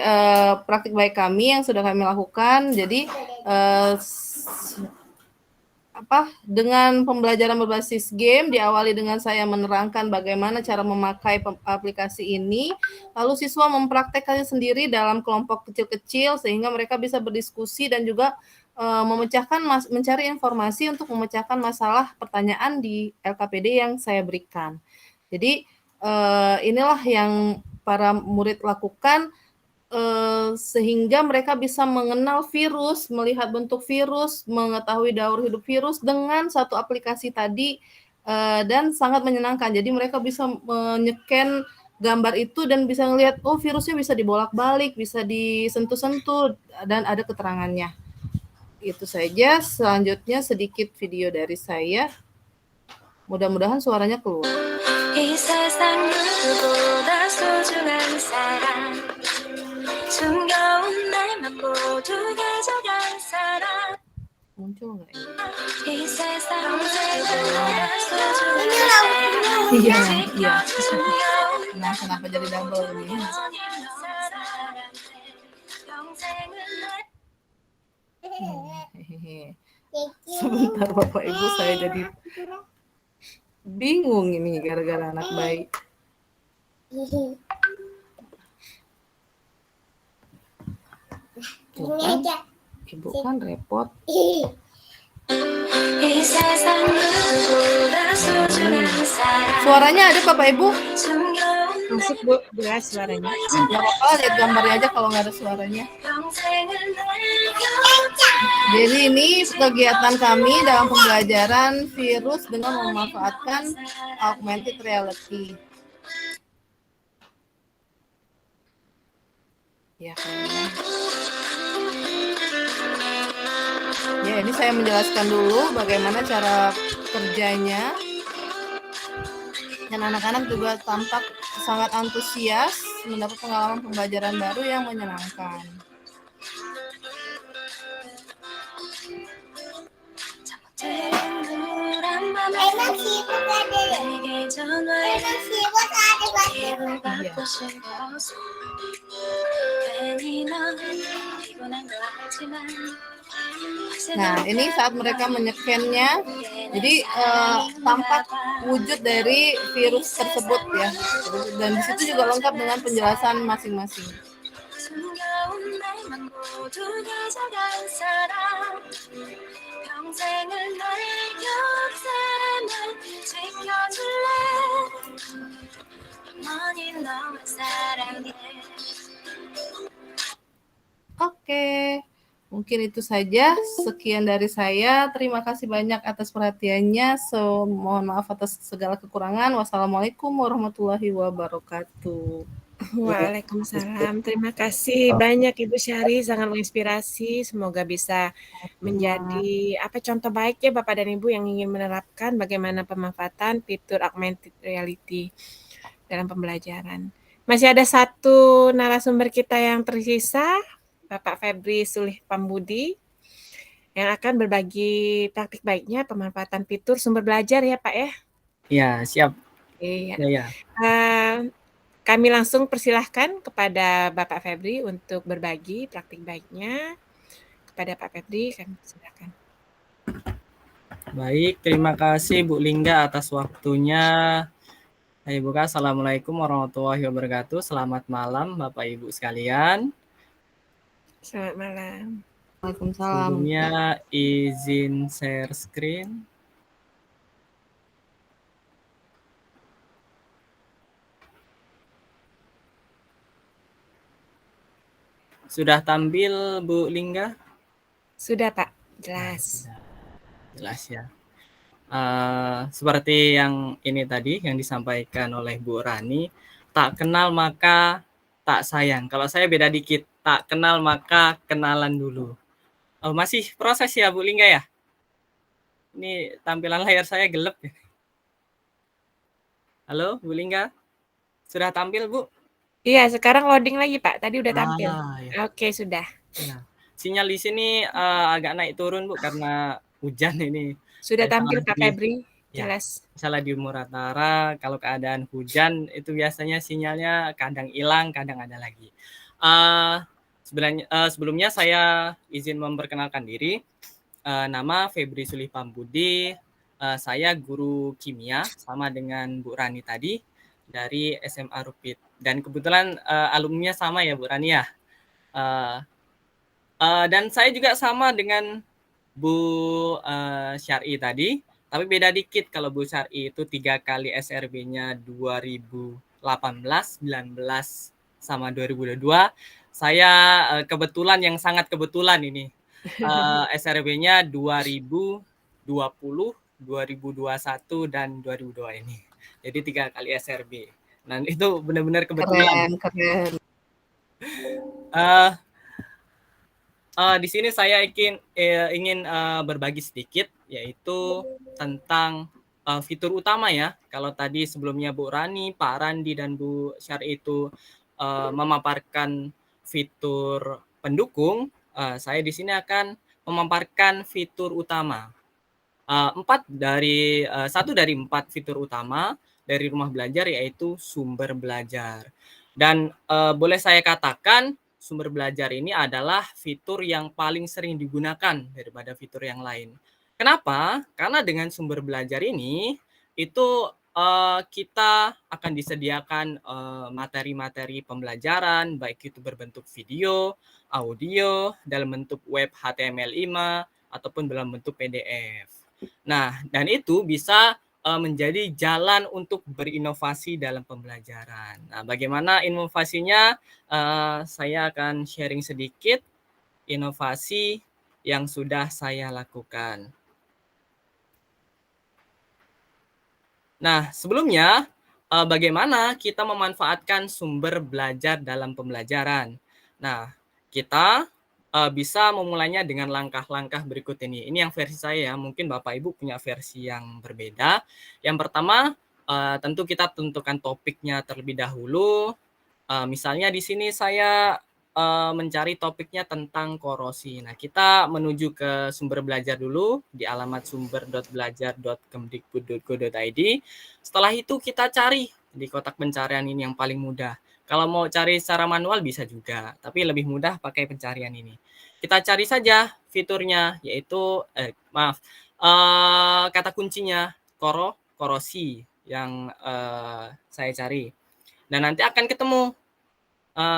praktik baik kami yang sudah kami lakukan. Jadi, dengan pembelajaran berbasis game, diawali dengan saya menerangkan bagaimana cara memakai aplikasi ini, lalu siswa mempraktekkannya sendiri dalam kelompok kecil-kecil, sehingga mereka bisa berdiskusi dan juga mencari informasi untuk memecahkan masalah pertanyaan di LKPD yang saya berikan. Jadi inilah yang para murid lakukan sehingga mereka bisa mengenal virus, melihat bentuk virus, mengetahui daur hidup virus dengan satu aplikasi tadi dan sangat menyenangkan. Jadi mereka bisa menyeken gambar itu dan bisa melihat, oh virusnya bisa dibolak-balik, bisa disentuh-sentuh dan ada keterangannya. Itu saja. Selanjutnya sedikit video dari saya. Mudah-mudahan suaranya keluar. Muncul nggak ini? Iya. Nah, kenapa jadi double ini? Sebentar Bapak Ibu, saya jadi bingung ini gara-gara anak bayi. Ibu kan repot. Suaranya ada Bapak Ibu? Masuk Bu, jelas suaranya. Nggak apa-apa, lihat gambarnya aja kalau nggak ada suaranya. Jadi ini kegiatan kami dalam pembelajaran virus dengan memanfaatkan augmented reality. Ya, kayaknya. Ya, ini saya menjelaskan dulu bagaimana cara kerjanya. Dan anak-anak juga tampak sangat antusias mendapat pengalaman pembelajaran baru yang menyenangkan. Emang sibuk ada ya? Emang sibuk ada banyak. Nah, ini saat mereka menyekennya, jadi tampak wujud dari virus tersebut ya. Dan di situ juga lengkap dengan penjelasan masing-masing. 숨겨온 날만 모두 가져간 사람 평생을 너의 곁에만 지켜줄래 영원히 너만 사랑해. Oke, mungkin itu saja. Sekian dari saya. Terima kasih banyak atas perhatiannya. Mohon maaf atas segala kekurangan. Wassalamualaikum warahmatullahi wabarakatuh. Waalaikumsalam. Terima kasih banyak Ibu Syari, sangat menginspirasi. Semoga bisa menjadi contoh baik ya Bapak dan Ibu yang ingin menerapkan bagaimana pemanfaatan fitur augmented reality dalam pembelajaran. Masih ada satu narasumber kita yang tersisa, Bapak Febri Sulih Pambudi, yang akan berbagi praktik baiknya pemanfaatan fitur sumber belajar ya Pak ya. Ya, siap. Iya. Ya. Kami langsung persilahkan kepada Bapak Febri untuk berbagi praktik baiknya. Kepada Pak Febri, kami silakan. Baik, terima kasih Bu Lingga atas waktunya. Hai Buka, Assalamualaikum warahmatullahi wabarakatuh. Selamat malam Bapak Ibu sekalian. Selamat malam. Waalaikumsalam. Sebelumnya izin share screen. Sudah tampil Bu Lingga? Sudah Pak, jelas. Jelas ya. Seperti yang ini tadi yang disampaikan oleh Bu Rani, tak kenal maka tak sayang. Kalau saya beda dikit, tak kenal maka kenalan dulu. Oh, masih proses ya Bu Lingga ya? Ini tampilan layar saya gelap ya. Halo Bu Lingga? Sudah tampil Bu? Iya, sekarang loading lagi Pak. Tadi udah tampil. Ya. Oke, sudah. Ya. Sinyal di sini agak naik turun Bu karena hujan ini. Sudah tampil Pak Febri, jelas. Misalnya di Muratara, kalau keadaan hujan itu biasanya sinyalnya kadang hilang, kadang ada lagi. Sebelumnya saya izin memperkenalkan diri. Nama Febri Sulih Pambudi. Saya guru kimia sama dengan Bu Rani tadi dari SMA Rupit. Dan kebetulan alumninya sama ya Bu Rani ya. Dan saya juga sama dengan Bu Syari tadi, tapi beda dikit. Kalau Bu Syari itu 3 kali SRB-nya 2018, 19, sama 2022. Saya kebetulan yang sangat kebetulan ini. SRB-nya 2020, 2021, dan 2002 ini. Jadi 3 kali SRB. Nah, itu benar-benar kebetulan. Keren. Di sini saya ingin berbagi sedikit, yaitu tentang fitur utama ya. Kalau tadi sebelumnya Bu Rani, Pak Randi, dan Bu Syari itu memaparkan fitur pendukung, saya di sini akan memaparkan fitur utama. 1 dari 4 fitur utama dari rumah belajar, yaitu sumber belajar. Dan boleh saya katakan sumber belajar ini adalah fitur yang paling sering digunakan daripada fitur yang lain. Kenapa? Karena dengan sumber belajar ini itu kita akan disediakan materi-materi pembelajaran, baik itu berbentuk video, audio, dalam bentuk web HTML5, ataupun dalam bentuk PDF. Nah, dan itu bisa menjadi jalan untuk berinovasi dalam pembelajaran. Nah, bagaimana inovasinya? Saya akan sharing sedikit inovasi yang sudah saya lakukan. Nah, sebelumnya bagaimana kita memanfaatkan sumber belajar dalam pembelajaran? Nah, kita bisa memulainya dengan langkah-langkah berikut ini. Ini yang versi saya ya, mungkin Bapak Ibu punya versi yang berbeda. Yang pertama, tentu kita tentukan topiknya terlebih dahulu. Misalnya di sini saya mencari topiknya tentang korosi. Nah, kita menuju ke sumber belajar dulu di alamat sumber.belajar.kemdikbud.go.id. Setelah itu kita cari di kotak pencarian ini yang paling mudah. Kalau mau cari secara manual bisa juga, tapi lebih mudah pakai pencarian ini. Kita cari saja fiturnya, yaitu kata kuncinya korosi yang saya cari. Dan nanti akan ketemu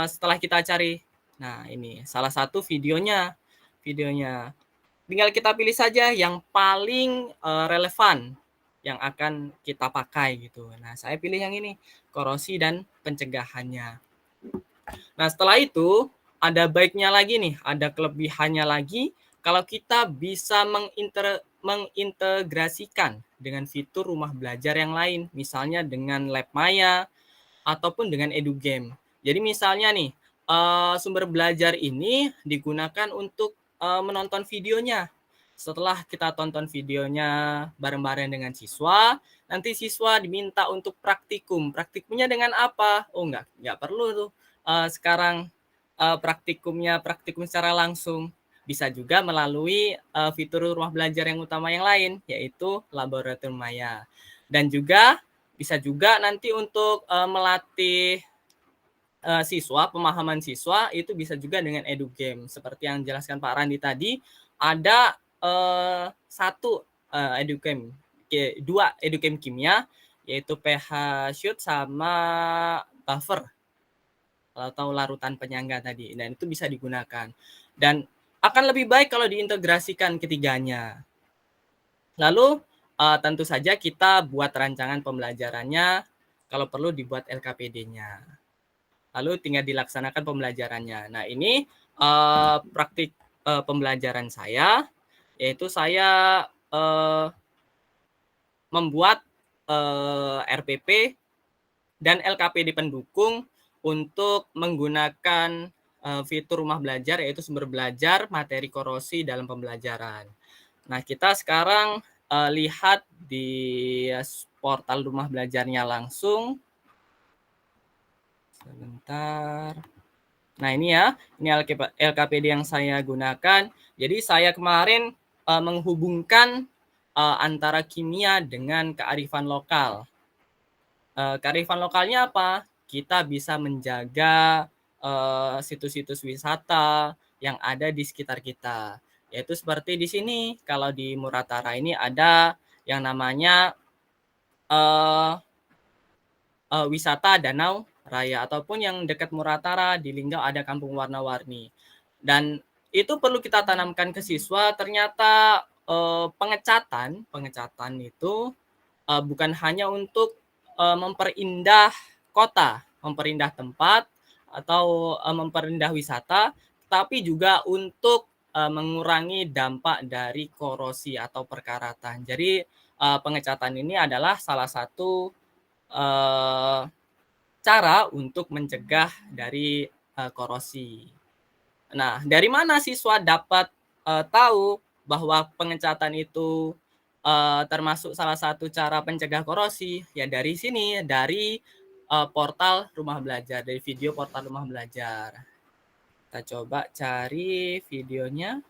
setelah kita cari. Nah, ini salah satu videonya. Tinggal kita pilih saja yang paling relevan yang akan kita pakai gitu. Nah, saya pilih yang ini, korosi dan pencegahannya. Nah, setelah itu ada baiknya lagi nih, ada kelebihannya lagi kalau kita bisa mengintegrasikan dengan fitur rumah belajar yang lain, misalnya dengan LabMaya ataupun dengan EduGame. Jadi misalnya nih, sumber belajar ini digunakan untuk menonton videonya. Setelah kita tonton videonya bareng-bareng dengan siswa, nanti siswa diminta untuk praktikum. Praktikumnya dengan apa? Oh, nggak perlu tuh sekarang praktikum secara langsung. Bisa juga melalui fitur rumah belajar yang utama yang lain, yaitu Laboratorium Maya. Dan juga bisa juga nanti untuk melatih siswa, pemahaman siswa itu bisa juga dengan EduGame. Seperti yang dijelaskan Pak Randi tadi, ada satu EduGame, dua EduGame kimia, yaitu pH Shoot sama Buffer atau larutan penyangga tadi. Dan itu bisa digunakan. Dan akan lebih baik kalau diintegrasikan ketiganya. Lalu tentu saja kita buat rancangan pembelajarannya, kalau perlu dibuat LKPD-nya. Lalu tinggal dilaksanakan pembelajarannya. Nah, ini praktik pembelajaran saya, yaitu saya membuat RPP dan LKPD pendukung untuk menggunakan fitur rumah belajar, yaitu sumber belajar materi korosi dalam pembelajaran. Nah, kita sekarang lihat di portal rumah belajarnya langsung. Sebentar. Nah, ini ya, ini LKPD yang saya gunakan. Jadi saya kemarin menghubungkan antara kimia dengan kearifan lokal. Kearifan lokalnya apa? Kita bisa menjaga situs-situs wisata yang ada di sekitar kita. Yaitu seperti di sini, kalau di Muratara ini ada yang namanya wisata Danau Raya, ataupun yang dekat Muratara di Linggau ada Kampung Warna-Warni. Dan itu perlu kita tanamkan ke siswa. Ternyata pengecatan itu bukan hanya untuk memperindah kota, memperindah tempat, atau memperindah wisata, tapi juga untuk mengurangi dampak dari korosi atau perkaratan. Jadi pengecatan ini adalah salah satu cara untuk mencegah dari korosi. Nah, dari mana siswa dapat tahu bahwa pengecatan itu termasuk salah satu cara pencegah korosi? Ya dari sini, dari portal rumah belajar, dari video portal rumah belajar. Kita coba cari videonya.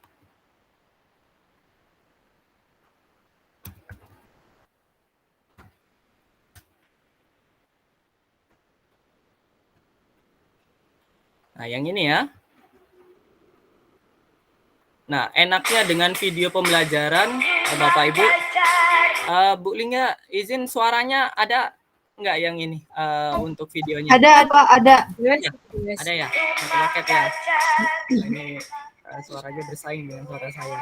Nah, yang ini ya. Nah, enaknya dengan video pembelajaran, Bapak Ibu, Bu Lingga, izin suaranya ada nggak yang ini untuk videonya? Ada, Pak, ada. Ada ya? Paket ya. Ini suaranya bersaing dengan suara saya.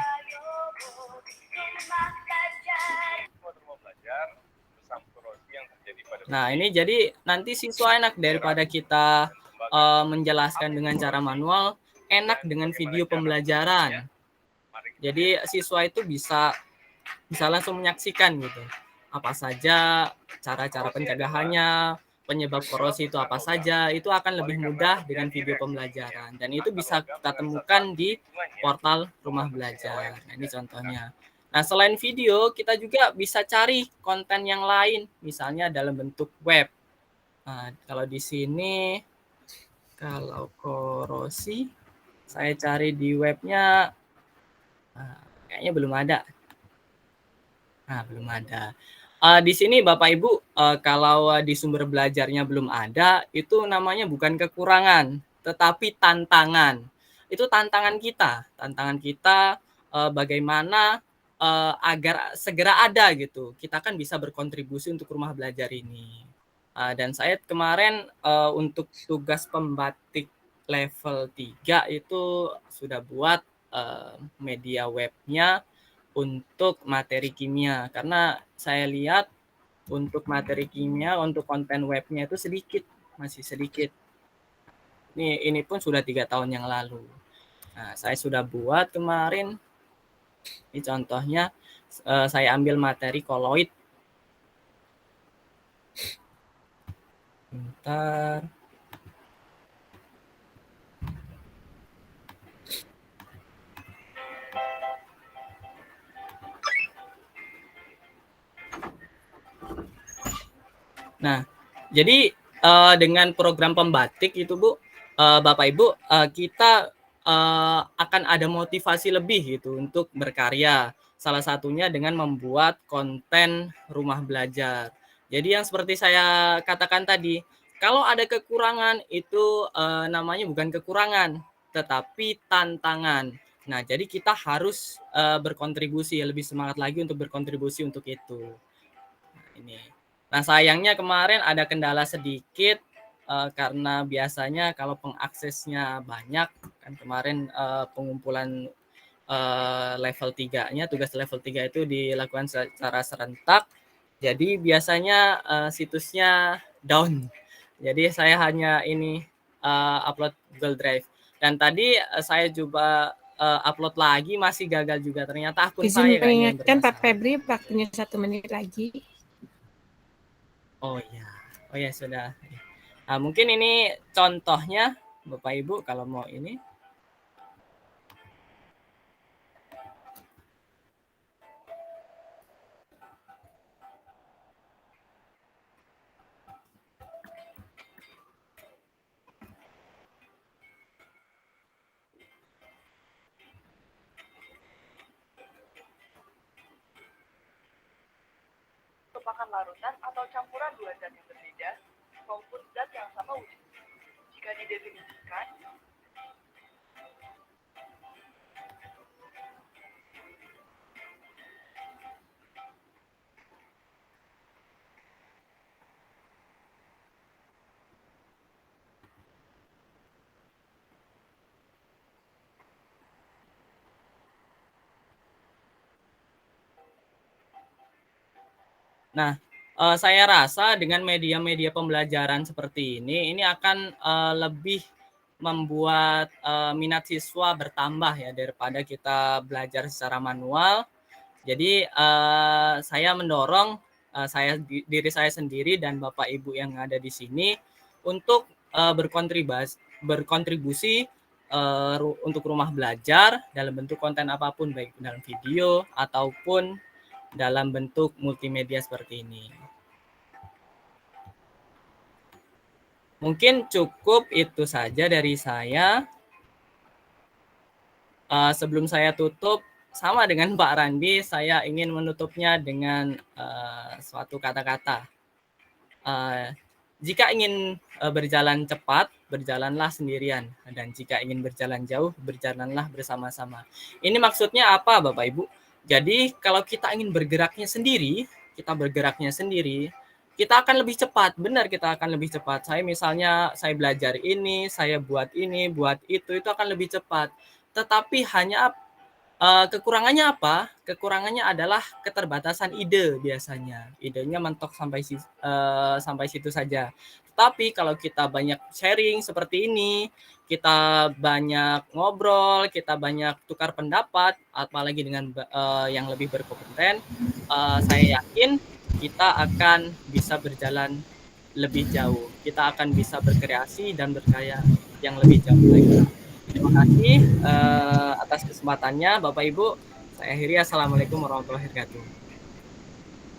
Nah, ini jadi nanti siswa enak daripada kita menjelaskan dengan cara manual, enak dengan video pembelajaran. Jadi siswa itu bisa langsung menyaksikan gitu. Apa saja cara-cara pencegahannya, penyebab korosi itu apa saja, itu akan lebih mudah dengan video pembelajaran. Dan itu bisa kita temukan di portal rumah belajar. Nah, ini contohnya. Nah, selain video, kita juga bisa cari konten yang lain, misalnya dalam bentuk web. Nah, kalau di sini, kalau korosi, saya cari di webnya, kayaknya belum ada. Nah, belum ada. Di sini Bapak Ibu, kalau di sumber belajarnya belum ada, itu namanya bukan kekurangan, tetapi tantangan. Itu tantangan kita bagaimana agar segera ada gitu. Kita kan bisa berkontribusi untuk rumah belajar ini. Dan saya kemarin untuk tugas pembatik level 3 itu sudah buat media webnya untuk materi kimia, karena saya lihat untuk materi kimia, untuk konten webnya itu sedikit, masih sedikit. Ini pun sudah 3 tahun yang lalu. Nah, saya sudah buat kemarin. Ini contohnya, saya ambil materi koloid. Bentar. Nah, jadi dengan program pembatik itu Bu, Bapak Ibu, kita akan ada motivasi lebih gitu untuk berkarya. Salah satunya dengan membuat konten rumah belajar. Jadi yang seperti saya katakan tadi, kalau ada kekurangan itu namanya bukan kekurangan, tetapi tantangan. Nah, jadi kita harus berkontribusi, lebih semangat lagi untuk berkontribusi untuk itu. Nah, ini. Nah, sayangnya kemarin ada kendala sedikit karena biasanya kalau pengaksesnya banyak, kan kemarin pengumpulan level 3-nya, tugas level 3 itu dilakukan secara serentak. Jadi biasanya situsnya down. Jadi saya hanya ini upload Google Drive. Dan tadi saya coba upload lagi, masih gagal juga. Ternyata akun Izin saya kayaknya yang mengingatkan Pak bermasalah. Febri, waktunya 1 menit lagi. Oh ya sudah. Nah, mungkin ini contohnya Bapak Ibu kalau mau ini. Merupakan larutan atau campuran dua zat yang berbeda maupun zat yang sama wujud. Jika didefinisikan, Nah, saya rasa dengan media-media pembelajaran seperti ini akan lebih membuat minat siswa bertambah ya daripada kita belajar secara manual. Jadi saya mendorong diri saya sendiri dan Bapak Ibu yang ada di sini untuk berkontribusi untuk rumah belajar dalam bentuk konten apapun, baik dalam video ataupun dalam bentuk multimedia seperti ini. Mungkin cukup itu saja dari saya. Sebelum saya tutup, sama dengan Pak Randi, saya ingin menutupnya dengan suatu kata-kata. Jika ingin berjalan cepat, berjalanlah sendirian. Dan jika ingin berjalan jauh, berjalanlah bersama-sama. Ini maksudnya apa, Bapak Ibu? Jadi kalau kita ingin bergeraknya sendiri, kita akan lebih cepat. Benar, kita akan lebih cepat. Saya belajar ini, saya buat ini, buat itu akan lebih cepat. Tetapi hanya kekurangannya apa? Kekurangannya adalah keterbatasan ide biasanya. Idenya mentok sampai situ saja. Tetapi kalau kita banyak sharing seperti ini, kita banyak ngobrol, kita banyak tukar pendapat, apalagi dengan yang lebih berkompeten, saya yakin kita akan bisa berjalan lebih jauh. Kita akan bisa berkreasi dan berkarya yang lebih jauh lagi. Terima kasih atas kesempatannya, Bapak Ibu. Saya akhiri. Assalamualaikum warahmatullahi wabarakatuh.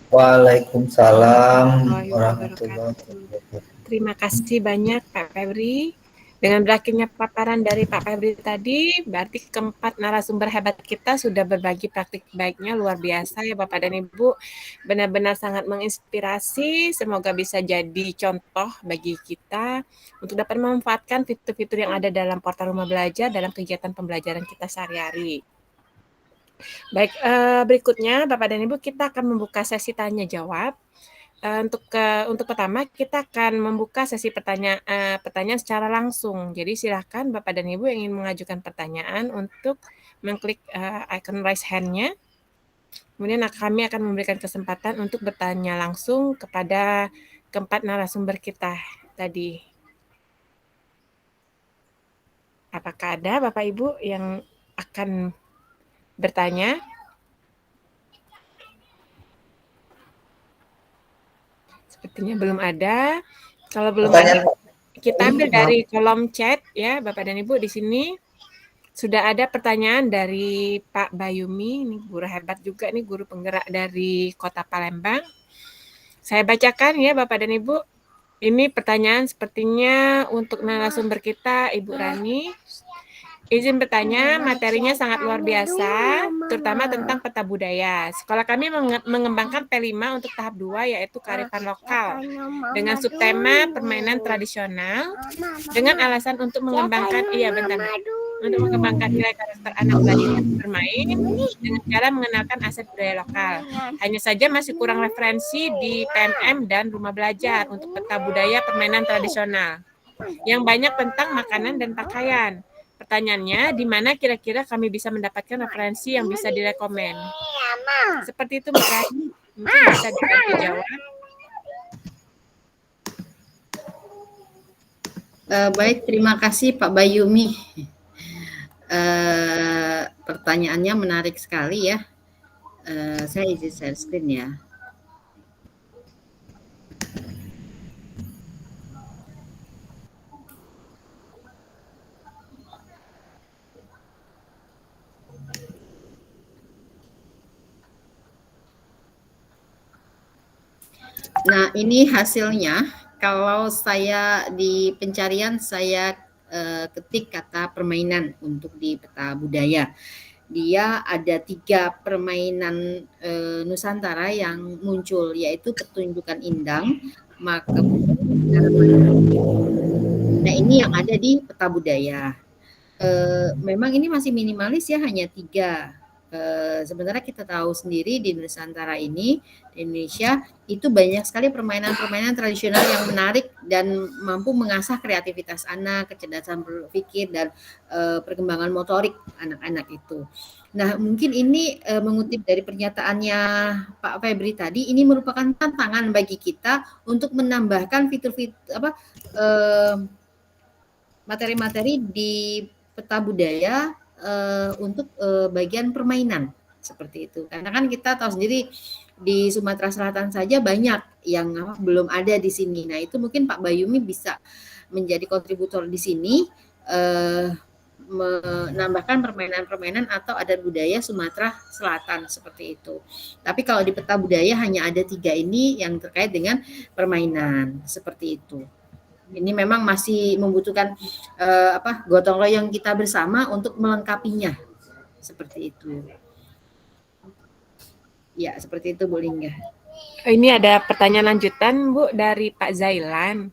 Waalaikumsalam warahmatullahi wabarakatuh. Terima kasih banyak Pak Febri. Dengan berakhirnya paparan dari Pak Febri tadi, berarti keempat narasumber hebat kita sudah berbagi praktik baiknya luar biasa ya Bapak dan Ibu. Benar-benar sangat menginspirasi, semoga bisa jadi contoh bagi kita untuk dapat memanfaatkan fitur-fitur yang ada dalam portal rumah belajar dalam kegiatan pembelajaran kita sehari-hari. Baik, berikutnya Bapak dan Ibu kita akan membuka sesi tanya jawab. Untuk pertama kita akan membuka sesi pertanyaan secara langsung. Jadi silakan Bapak dan Ibu yang ingin mengajukan pertanyaan untuk mengklik icon raise hand-nya. Kemudian kami akan memberikan kesempatan untuk bertanya langsung kepada keempat narasumber kita tadi. Apakah ada Bapak Ibu yang akan bertanya? Sepertinya belum ada. Kalau belum ada, kita ambil dari kolom chat ya, Bapak dan Ibu. Di sini sudah ada pertanyaan dari Pak Bayumi, ini guru hebat juga nih, guru penggerak dari Kota Palembang. Saya bacakan ya Bapak dan Ibu. Ini pertanyaan sepertinya untuk narasumber kita, Ibu Rani. Izin bertanya, materinya sangat luar biasa, terutama tentang peta budaya. Sekolah kami mengembangkan P5 untuk tahap 2, yaitu kearifan lokal, dengan subtema permainan tradisional, dengan alasan untuk mengembangkan, untuk mengembangkan nilai karakter anak belajar bermain, dengan cara mengenalkan aset budaya lokal. Hanya saja masih kurang referensi di PMM dan rumah belajar untuk peta budaya permainan tradisional, yang banyak tentang makanan dan pakaian. Pertanyaannya, di mana kira-kira kami bisa mendapatkan referensi yang bisa direkomend? Seperti itu, Mbak Rani. Mungkin bisa dibantu jawab. Baik, terima kasih Pak Bayumi. Pertanyaannya menarik sekali ya. Saya izin share screen ya. Nah, ini hasilnya. Kalau saya di pencarian saya ketik kata permainan untuk di peta budaya. Dia ada 3 permainan Nusantara yang muncul, yaitu pertunjukan indang, nah ini yang ada di peta budaya. Memang ini masih minimalis ya, hanya 3. Sebenarnya kita tahu sendiri di Nusantara ini, di Indonesia, itu banyak sekali permainan-permainan tradisional yang menarik dan mampu mengasah kreativitas anak, kecerdasan berpikir, dan perkembangan motorik anak-anak itu. Nah, mungkin ini mengutip dari pernyataannya Pak Febri tadi, ini merupakan tantangan bagi kita untuk menambahkan fitur-fitur materi-materi di peta budaya untuk bagian permainan seperti itu. Karena kan kita tahu sendiri di Sumatera Selatan saja banyak yang belum ada di sini. Nah, itu mungkin Pak Bayumi bisa menjadi kontributor di sini, menambahkan permainan-permainan atau adat budaya Sumatera Selatan seperti itu. Tapi kalau di peta budaya hanya ada 3 ini yang terkait dengan permainan seperti itu. Ini memang masih membutuhkan gotong royong kita bersama untuk melengkapinya seperti itu. Ya, seperti itu Bu Lingga. Ini ada pertanyaan lanjutan Bu dari Pak Zailan.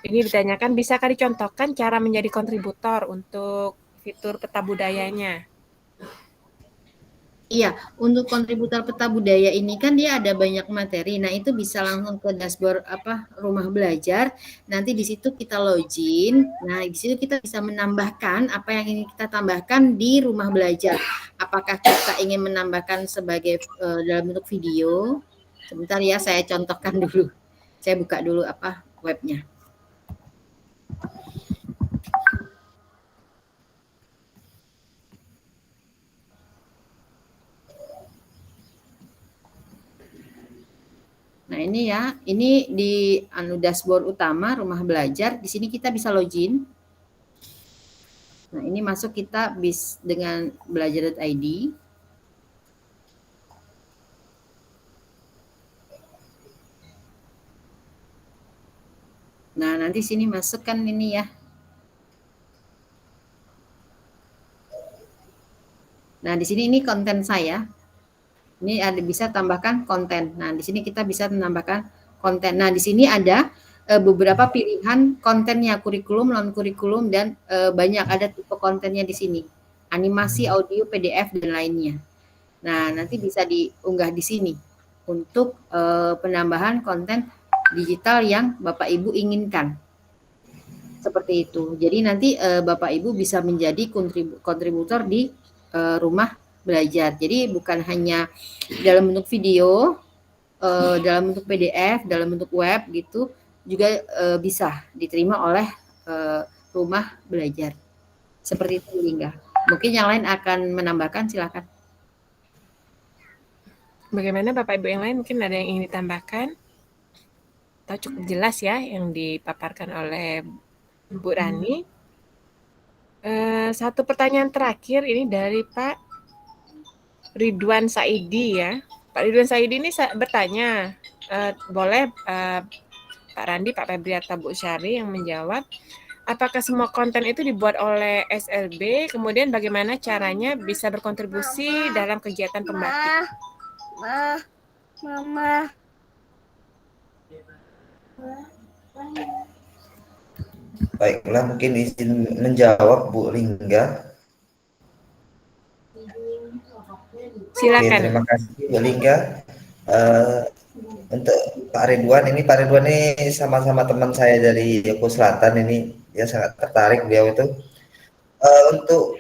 Ini ditanyakan, bisakah dicontohkan cara menjadi kontributor untuk fitur peta budayanya? Iya, untuk kontributor peta budaya ini kan dia ada banyak materi. Nah, itu bisa langsung ke dashboard rumah belajar. Nanti di situ kita login. Nah, di situ kita bisa menambahkan apa yang ingin kita tambahkan di rumah belajar. Apakah kita ingin menambahkan sebagai dalam bentuk video? Sebentar ya, saya contohkan dulu. Saya buka dulu webnya. Nah, ini ya, ini di dashboard utama rumah belajar. Di sini kita bisa login. Nah, ini masuk kita dengan belajar.id. Nah, nanti sini masukkan ini ya. Nah, di sini ini konten saya. Ini ada bisa tambahkan konten. Nah, di sini kita bisa menambahkan konten. Nah, di sini ada beberapa pilihan kontennya, kurikulum, non kurikulum, dan banyak ada tipe kontennya di sini. Animasi, audio, PDF, dan lainnya. Nah, nanti bisa diunggah di sini untuk penambahan konten digital yang Bapak Ibu inginkan. Seperti itu. Jadi nanti Bapak Ibu bisa menjadi kontributor di rumah belajar. Jadi bukan hanya dalam bentuk video, dalam bentuk PDF, dalam bentuk web gitu, juga bisa diterima oleh rumah belajar. Seperti itu, Lingga. Mungkin yang lain akan menambahkan, silakan. Bagaimana Bapak Ibu yang lain, mungkin ada yang ingin ditambahkan? Atau cukup jelas ya yang dipaparkan oleh Bu Rani? Satu pertanyaan terakhir ini dari Pak Ridwan Saidi ya. Pak Ridwan Saidi ini bertanya, boleh Pak Randi, Pak Febri atau Bu Syari yang menjawab, apakah semua konten itu dibuat oleh SLB, kemudian bagaimana caranya bisa berkontribusi dalam kegiatan pembatik? Mama. Baiklah, mungkin izin menjawab Bu Lingga. Silakan. Oke, terima kasih Bu Lingga. Untuk Pak Ridwan ini sama-sama teman saya dari Yoko Selatan ini, ya sangat tertarik beliau itu. Untuk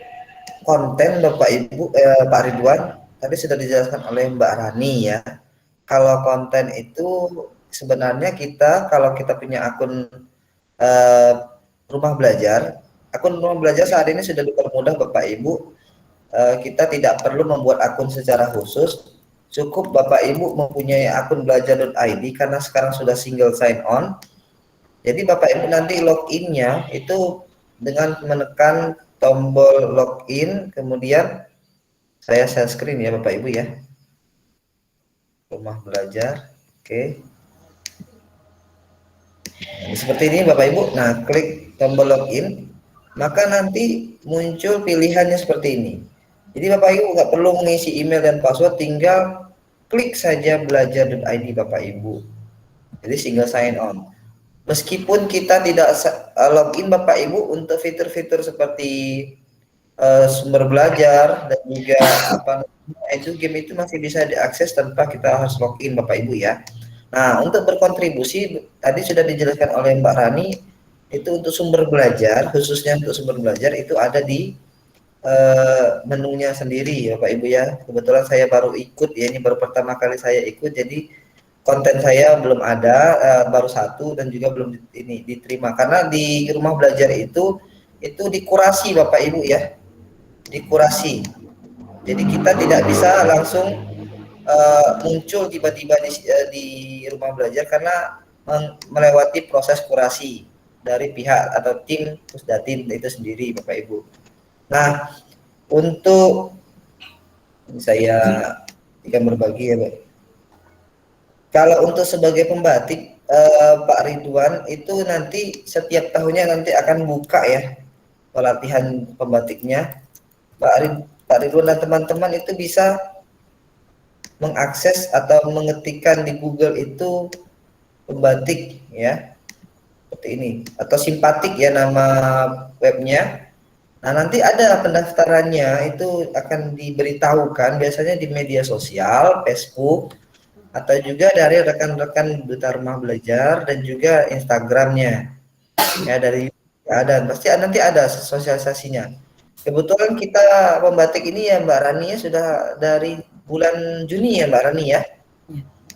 konten Bapak Ibu Pak Ridwan tadi sudah dijelaskan oleh Mbak Rani ya. Kalau konten itu sebenarnya kalau kita punya akun rumah belajar saat ini sudah dipermudah Bapak Ibu. Kita tidak perlu membuat akun secara khusus, cukup Bapak Ibu mempunyai akun belajar.id karena sekarang sudah single sign on. Jadi Bapak Ibu nanti login-nya itu dengan menekan tombol login, kemudian saya share screen ya Bapak Ibu ya. Rumah belajar, oke. Nah, seperti ini Bapak Ibu. Nah, klik tombol login, maka nanti muncul pilihannya seperti ini. Jadi Bapak Ibu nggak perlu mengisi email dan password, tinggal klik saja belajar.id Bapak Ibu. Jadi single sign on. Meskipun kita tidak login Bapak Ibu, untuk fitur-fitur seperti sumber belajar dan juga game itu masih bisa diakses tanpa kita harus login Bapak Ibu ya. Nah, untuk berkontribusi tadi sudah dijelaskan oleh Mbak Rani, itu untuk sumber belajar, khususnya untuk sumber belajar itu ada di menunya sendiri ya Bapak Ibu ya. Kebetulan saya baru ikut ya, ini baru pertama kali saya ikut, jadi konten saya belum ada, baru satu dan juga belum diterima karena di rumah belajar itu dikurasi Bapak Ibu ya, dikurasi. Jadi kita tidak bisa langsung muncul tiba-tiba di rumah belajar karena melewati proses kurasi dari pihak atau tim Pusdatin itu sendiri Bapak Ibu. Nah, untuk saya akan berbagi ya Pak. Kalau untuk sebagai pembatik Pak Ridwan itu nanti setiap tahunnya nanti akan buka ya pelatihan pembatiknya. Pak Ridwan dan teman-teman itu bisa mengakses atau mengetikkan di Google itu pembatik ya, seperti ini, atau simpatik ya nama webnya. Nah, nanti ada pendaftarannya, itu akan diberitahukan biasanya di media sosial, Facebook, atau juga dari rekan-rekan Duta Rumah Belajar dan juga Instagramnya. Ya, dari pasti nanti ada sosialisasinya. Kebetulan kita pembatik ini ya Mbak Rani ya sudah dari bulan Juni ya Mbak Rani ya.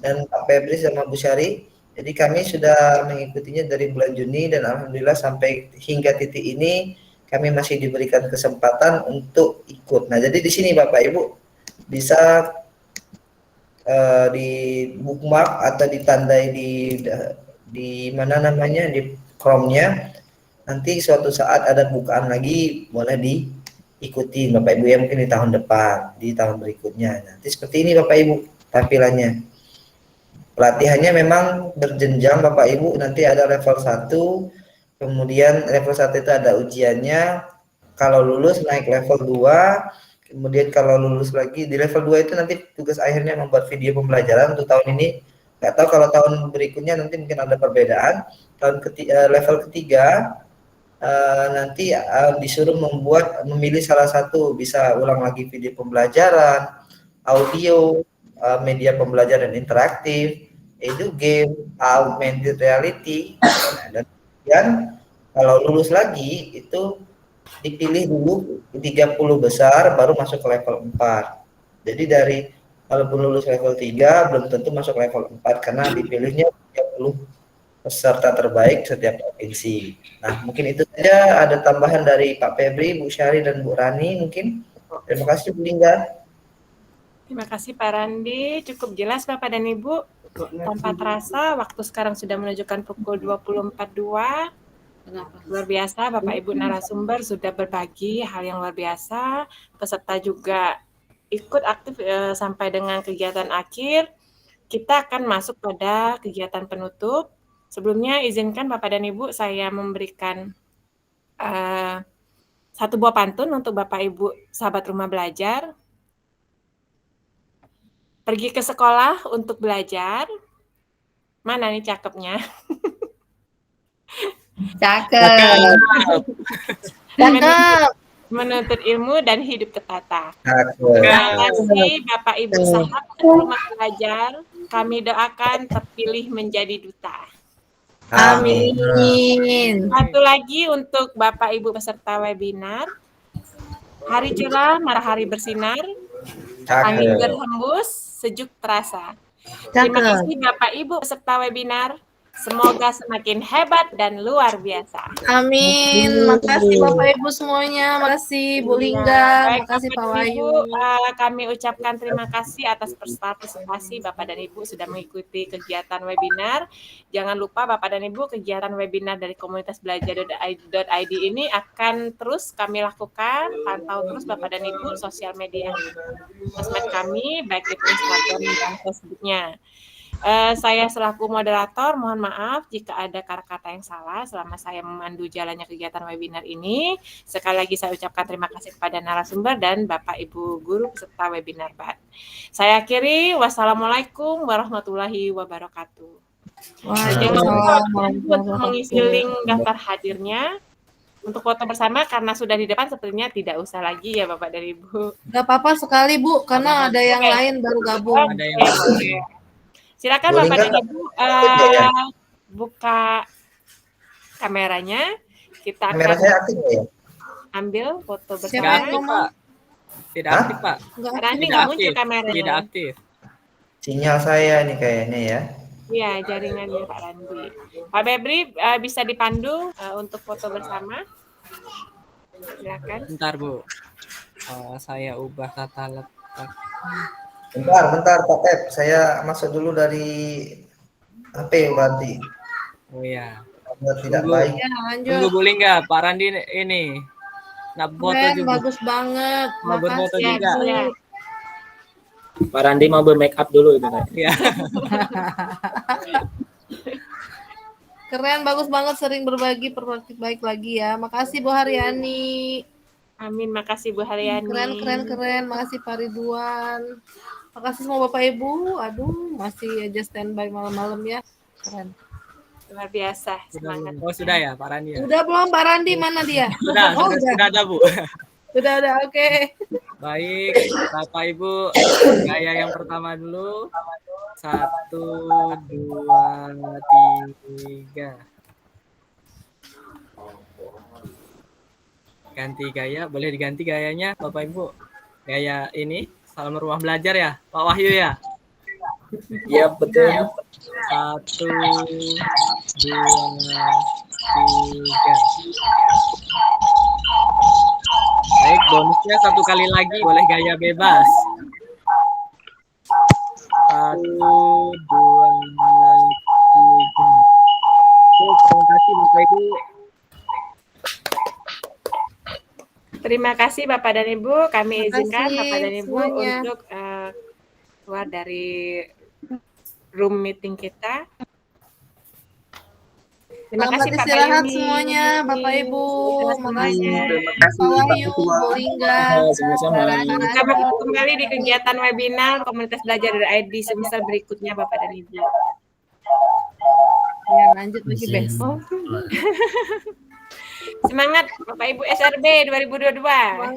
Dan Pak Febri sama Bu Syari. Jadi kami sudah mengikutinya dari bulan Juni dan alhamdulillah sampai hingga titik ini kami masih diberikan kesempatan untuk ikut. Nah, jadi di sini Bapak Ibu bisa di bookmark atau ditandai di mana namanya di Chrome-nya. Nanti suatu saat ada bukaan lagi boleh diikuti Bapak Ibu ya, mungkin di tahun depan, di tahun berikutnya. Nanti seperti ini Bapak Ibu tampilannya. Pelatihannya memang berjenjang Bapak Ibu, nanti ada level 1. Kemudian level 1 itu ada ujiannya, kalau lulus naik level 2, kemudian kalau lulus lagi di level 2 itu nanti tugas akhirnya membuat video pembelajaran untuk tahun ini. Nggak tahu kalau tahun berikutnya nanti mungkin ada perbedaan. Level ketiga nanti disuruh memilih salah satu, bisa ulang lagi video pembelajaran, audio, media pembelajaran interaktif, edu game, augmented reality. Nah, dan kemudian kalau lulus lagi itu dipilih dulu 30 besar baru masuk ke level 4. Jadi dari walaupun lulus level 3 belum tentu masuk level 4 karena dipilihnya 30 peserta terbaik setiap provinsi. Nah, mungkin itu saja. Ada tambahan dari Pak Febri, Bu Syari, dan Bu Rani mungkin. Terima kasih Bu Lingga. Terima kasih Pak Randi, cukup jelas Bapak dan Ibu. Tanpa terasa, waktu sekarang sudah menunjukkan pukul 20.42. Luar biasa, Bapak Ibu narasumber sudah berbagi hal yang luar biasa. Peserta juga ikut aktif sampai dengan kegiatan akhir. Kita akan masuk pada kegiatan penutup. Sebelumnya izinkan Bapak dan Ibu saya memberikan satu buah pantun untuk Bapak Ibu sahabat rumah belajar. Pergi ke sekolah untuk belajar. Mana nih cakepnya? Cakep. Cakep. Menuntut ilmu dan hidup tertata. Cakep. Terima kasih Bapak Ibu sahabat rumah belajar. Kami doakan terpilih menjadi duta. Amin. Satu lagi untuk Bapak Ibu peserta webinar. Hari cerah, matahari bersinar, angin berhembus, sejuk terasa. Terima kasih Bapak Ibu peserta webinar. Semoga semakin hebat dan luar biasa. Amin. Makasih Bapak Ibu semuanya. Makasih Bu Lingga. Baik, Makasih Pak Bapak dan Wahyu. Ibu, kami ucapkan terima kasih atas partisipasi Bapak dan Ibu sudah mengikuti kegiatan webinar. Jangan lupa Bapak dan Ibu, kegiatan webinar dari komunitas belajar.id ini akan terus kami lakukan. Pantau terus Bapak dan Ibu sosial media sosmed kami, baik itu Instagram dan Facebooknya. Saya selaku moderator, mohon maaf jika ada kata-kata yang salah selama saya memandu jalannya kegiatan webinar ini. Sekali lagi saya ucapkan terima kasih kepada narasumber dan Bapak Ibu guru peserta webinar Pak. Saya akhiri, wassalamualaikum warahmatullahi wabarakatuh. Jangan lupa untuk mengisi link daftar hadirnya. Untuk foto bersama karena sudah di depan sepertinya tidak usah lagi ya Bapak dan Ibu. Gak apa-apa sekali Bu, karena ada yang lain baru gabung. Ada yang lain. Silakan Boleh Bapak dan nggak? Ibu buka kameranya. Kita Kamera akan saya aktif ya? ambil foto Tidak bersama. aktif, Pak. Tidak aktif, Pak. Rani Tidak nggak muncul aktif. kameranya. Tidak aktif. Sinyal saya ini kayaknya ya. Iya, jaringannya Pak Randi. Pak Febri bisa dipandu untuk foto bersama. Silakan. Bentar, Bu. Saya ubah tata letak. Bentar Pak Pep, saya masuk dulu dari HP berarti. Oh ya. Tidak baik. Ya, lanjut. Tunggu Bu Lingga, Pak Randi ini. Nak foto Keren, juga. bagus banget. Mau berfoto Makasih. juga. Ya. Pak Randi mau bermake up dulu itu Kak. Ya. Keren, bagus banget, sering berbagi praktik baik lagi ya. Makasih Bu Haryani. Amin, makasih Bu Haryani. Keren. Makasih Pak Ridwan. Makasih semua Bapak Ibu. Aduh, masih aja standby malam-malam ya. Keren. Luar biasa, semangat. Oh, sudah ya, Pak Randi ya? Udah belum Pak Randi, mana dia? Sudah, Oh, sudah ada, Bu. Udah, oke. Baik, Bapak Ibu, gaya yang pertama dulu. 1, 2, 3. Ganti gaya, boleh diganti gayanya, Bapak Ibu. Gaya ini, salam rumah belajar ya, Pak Wahyu ya? Iya betul. 1, 2, 3. Baik, bonusnya 1 kali lagi, boleh gaya bebas. 1, 2, 3. Terima kasih Bapak Ibu. Terima kasih Bapak dan Ibu. Kami izinkan Bapak dan Ibu semuanya. untuk keluar dari room meeting kita. Terima Selamat kasih Pak istirahat Bayuni. semuanya, Bapak Ibu. Semuanya. Makasih Pak Wahyu, Bu Lingga. Sama-sama. Kita bertemu kembali di kegiatan webinar Komunitas Belajar dari ID semester berikutnya Bapak dan Ibu. Ya, lanjut lagi besok. Semangat Bapak Ibu SRB 2022. Semangat.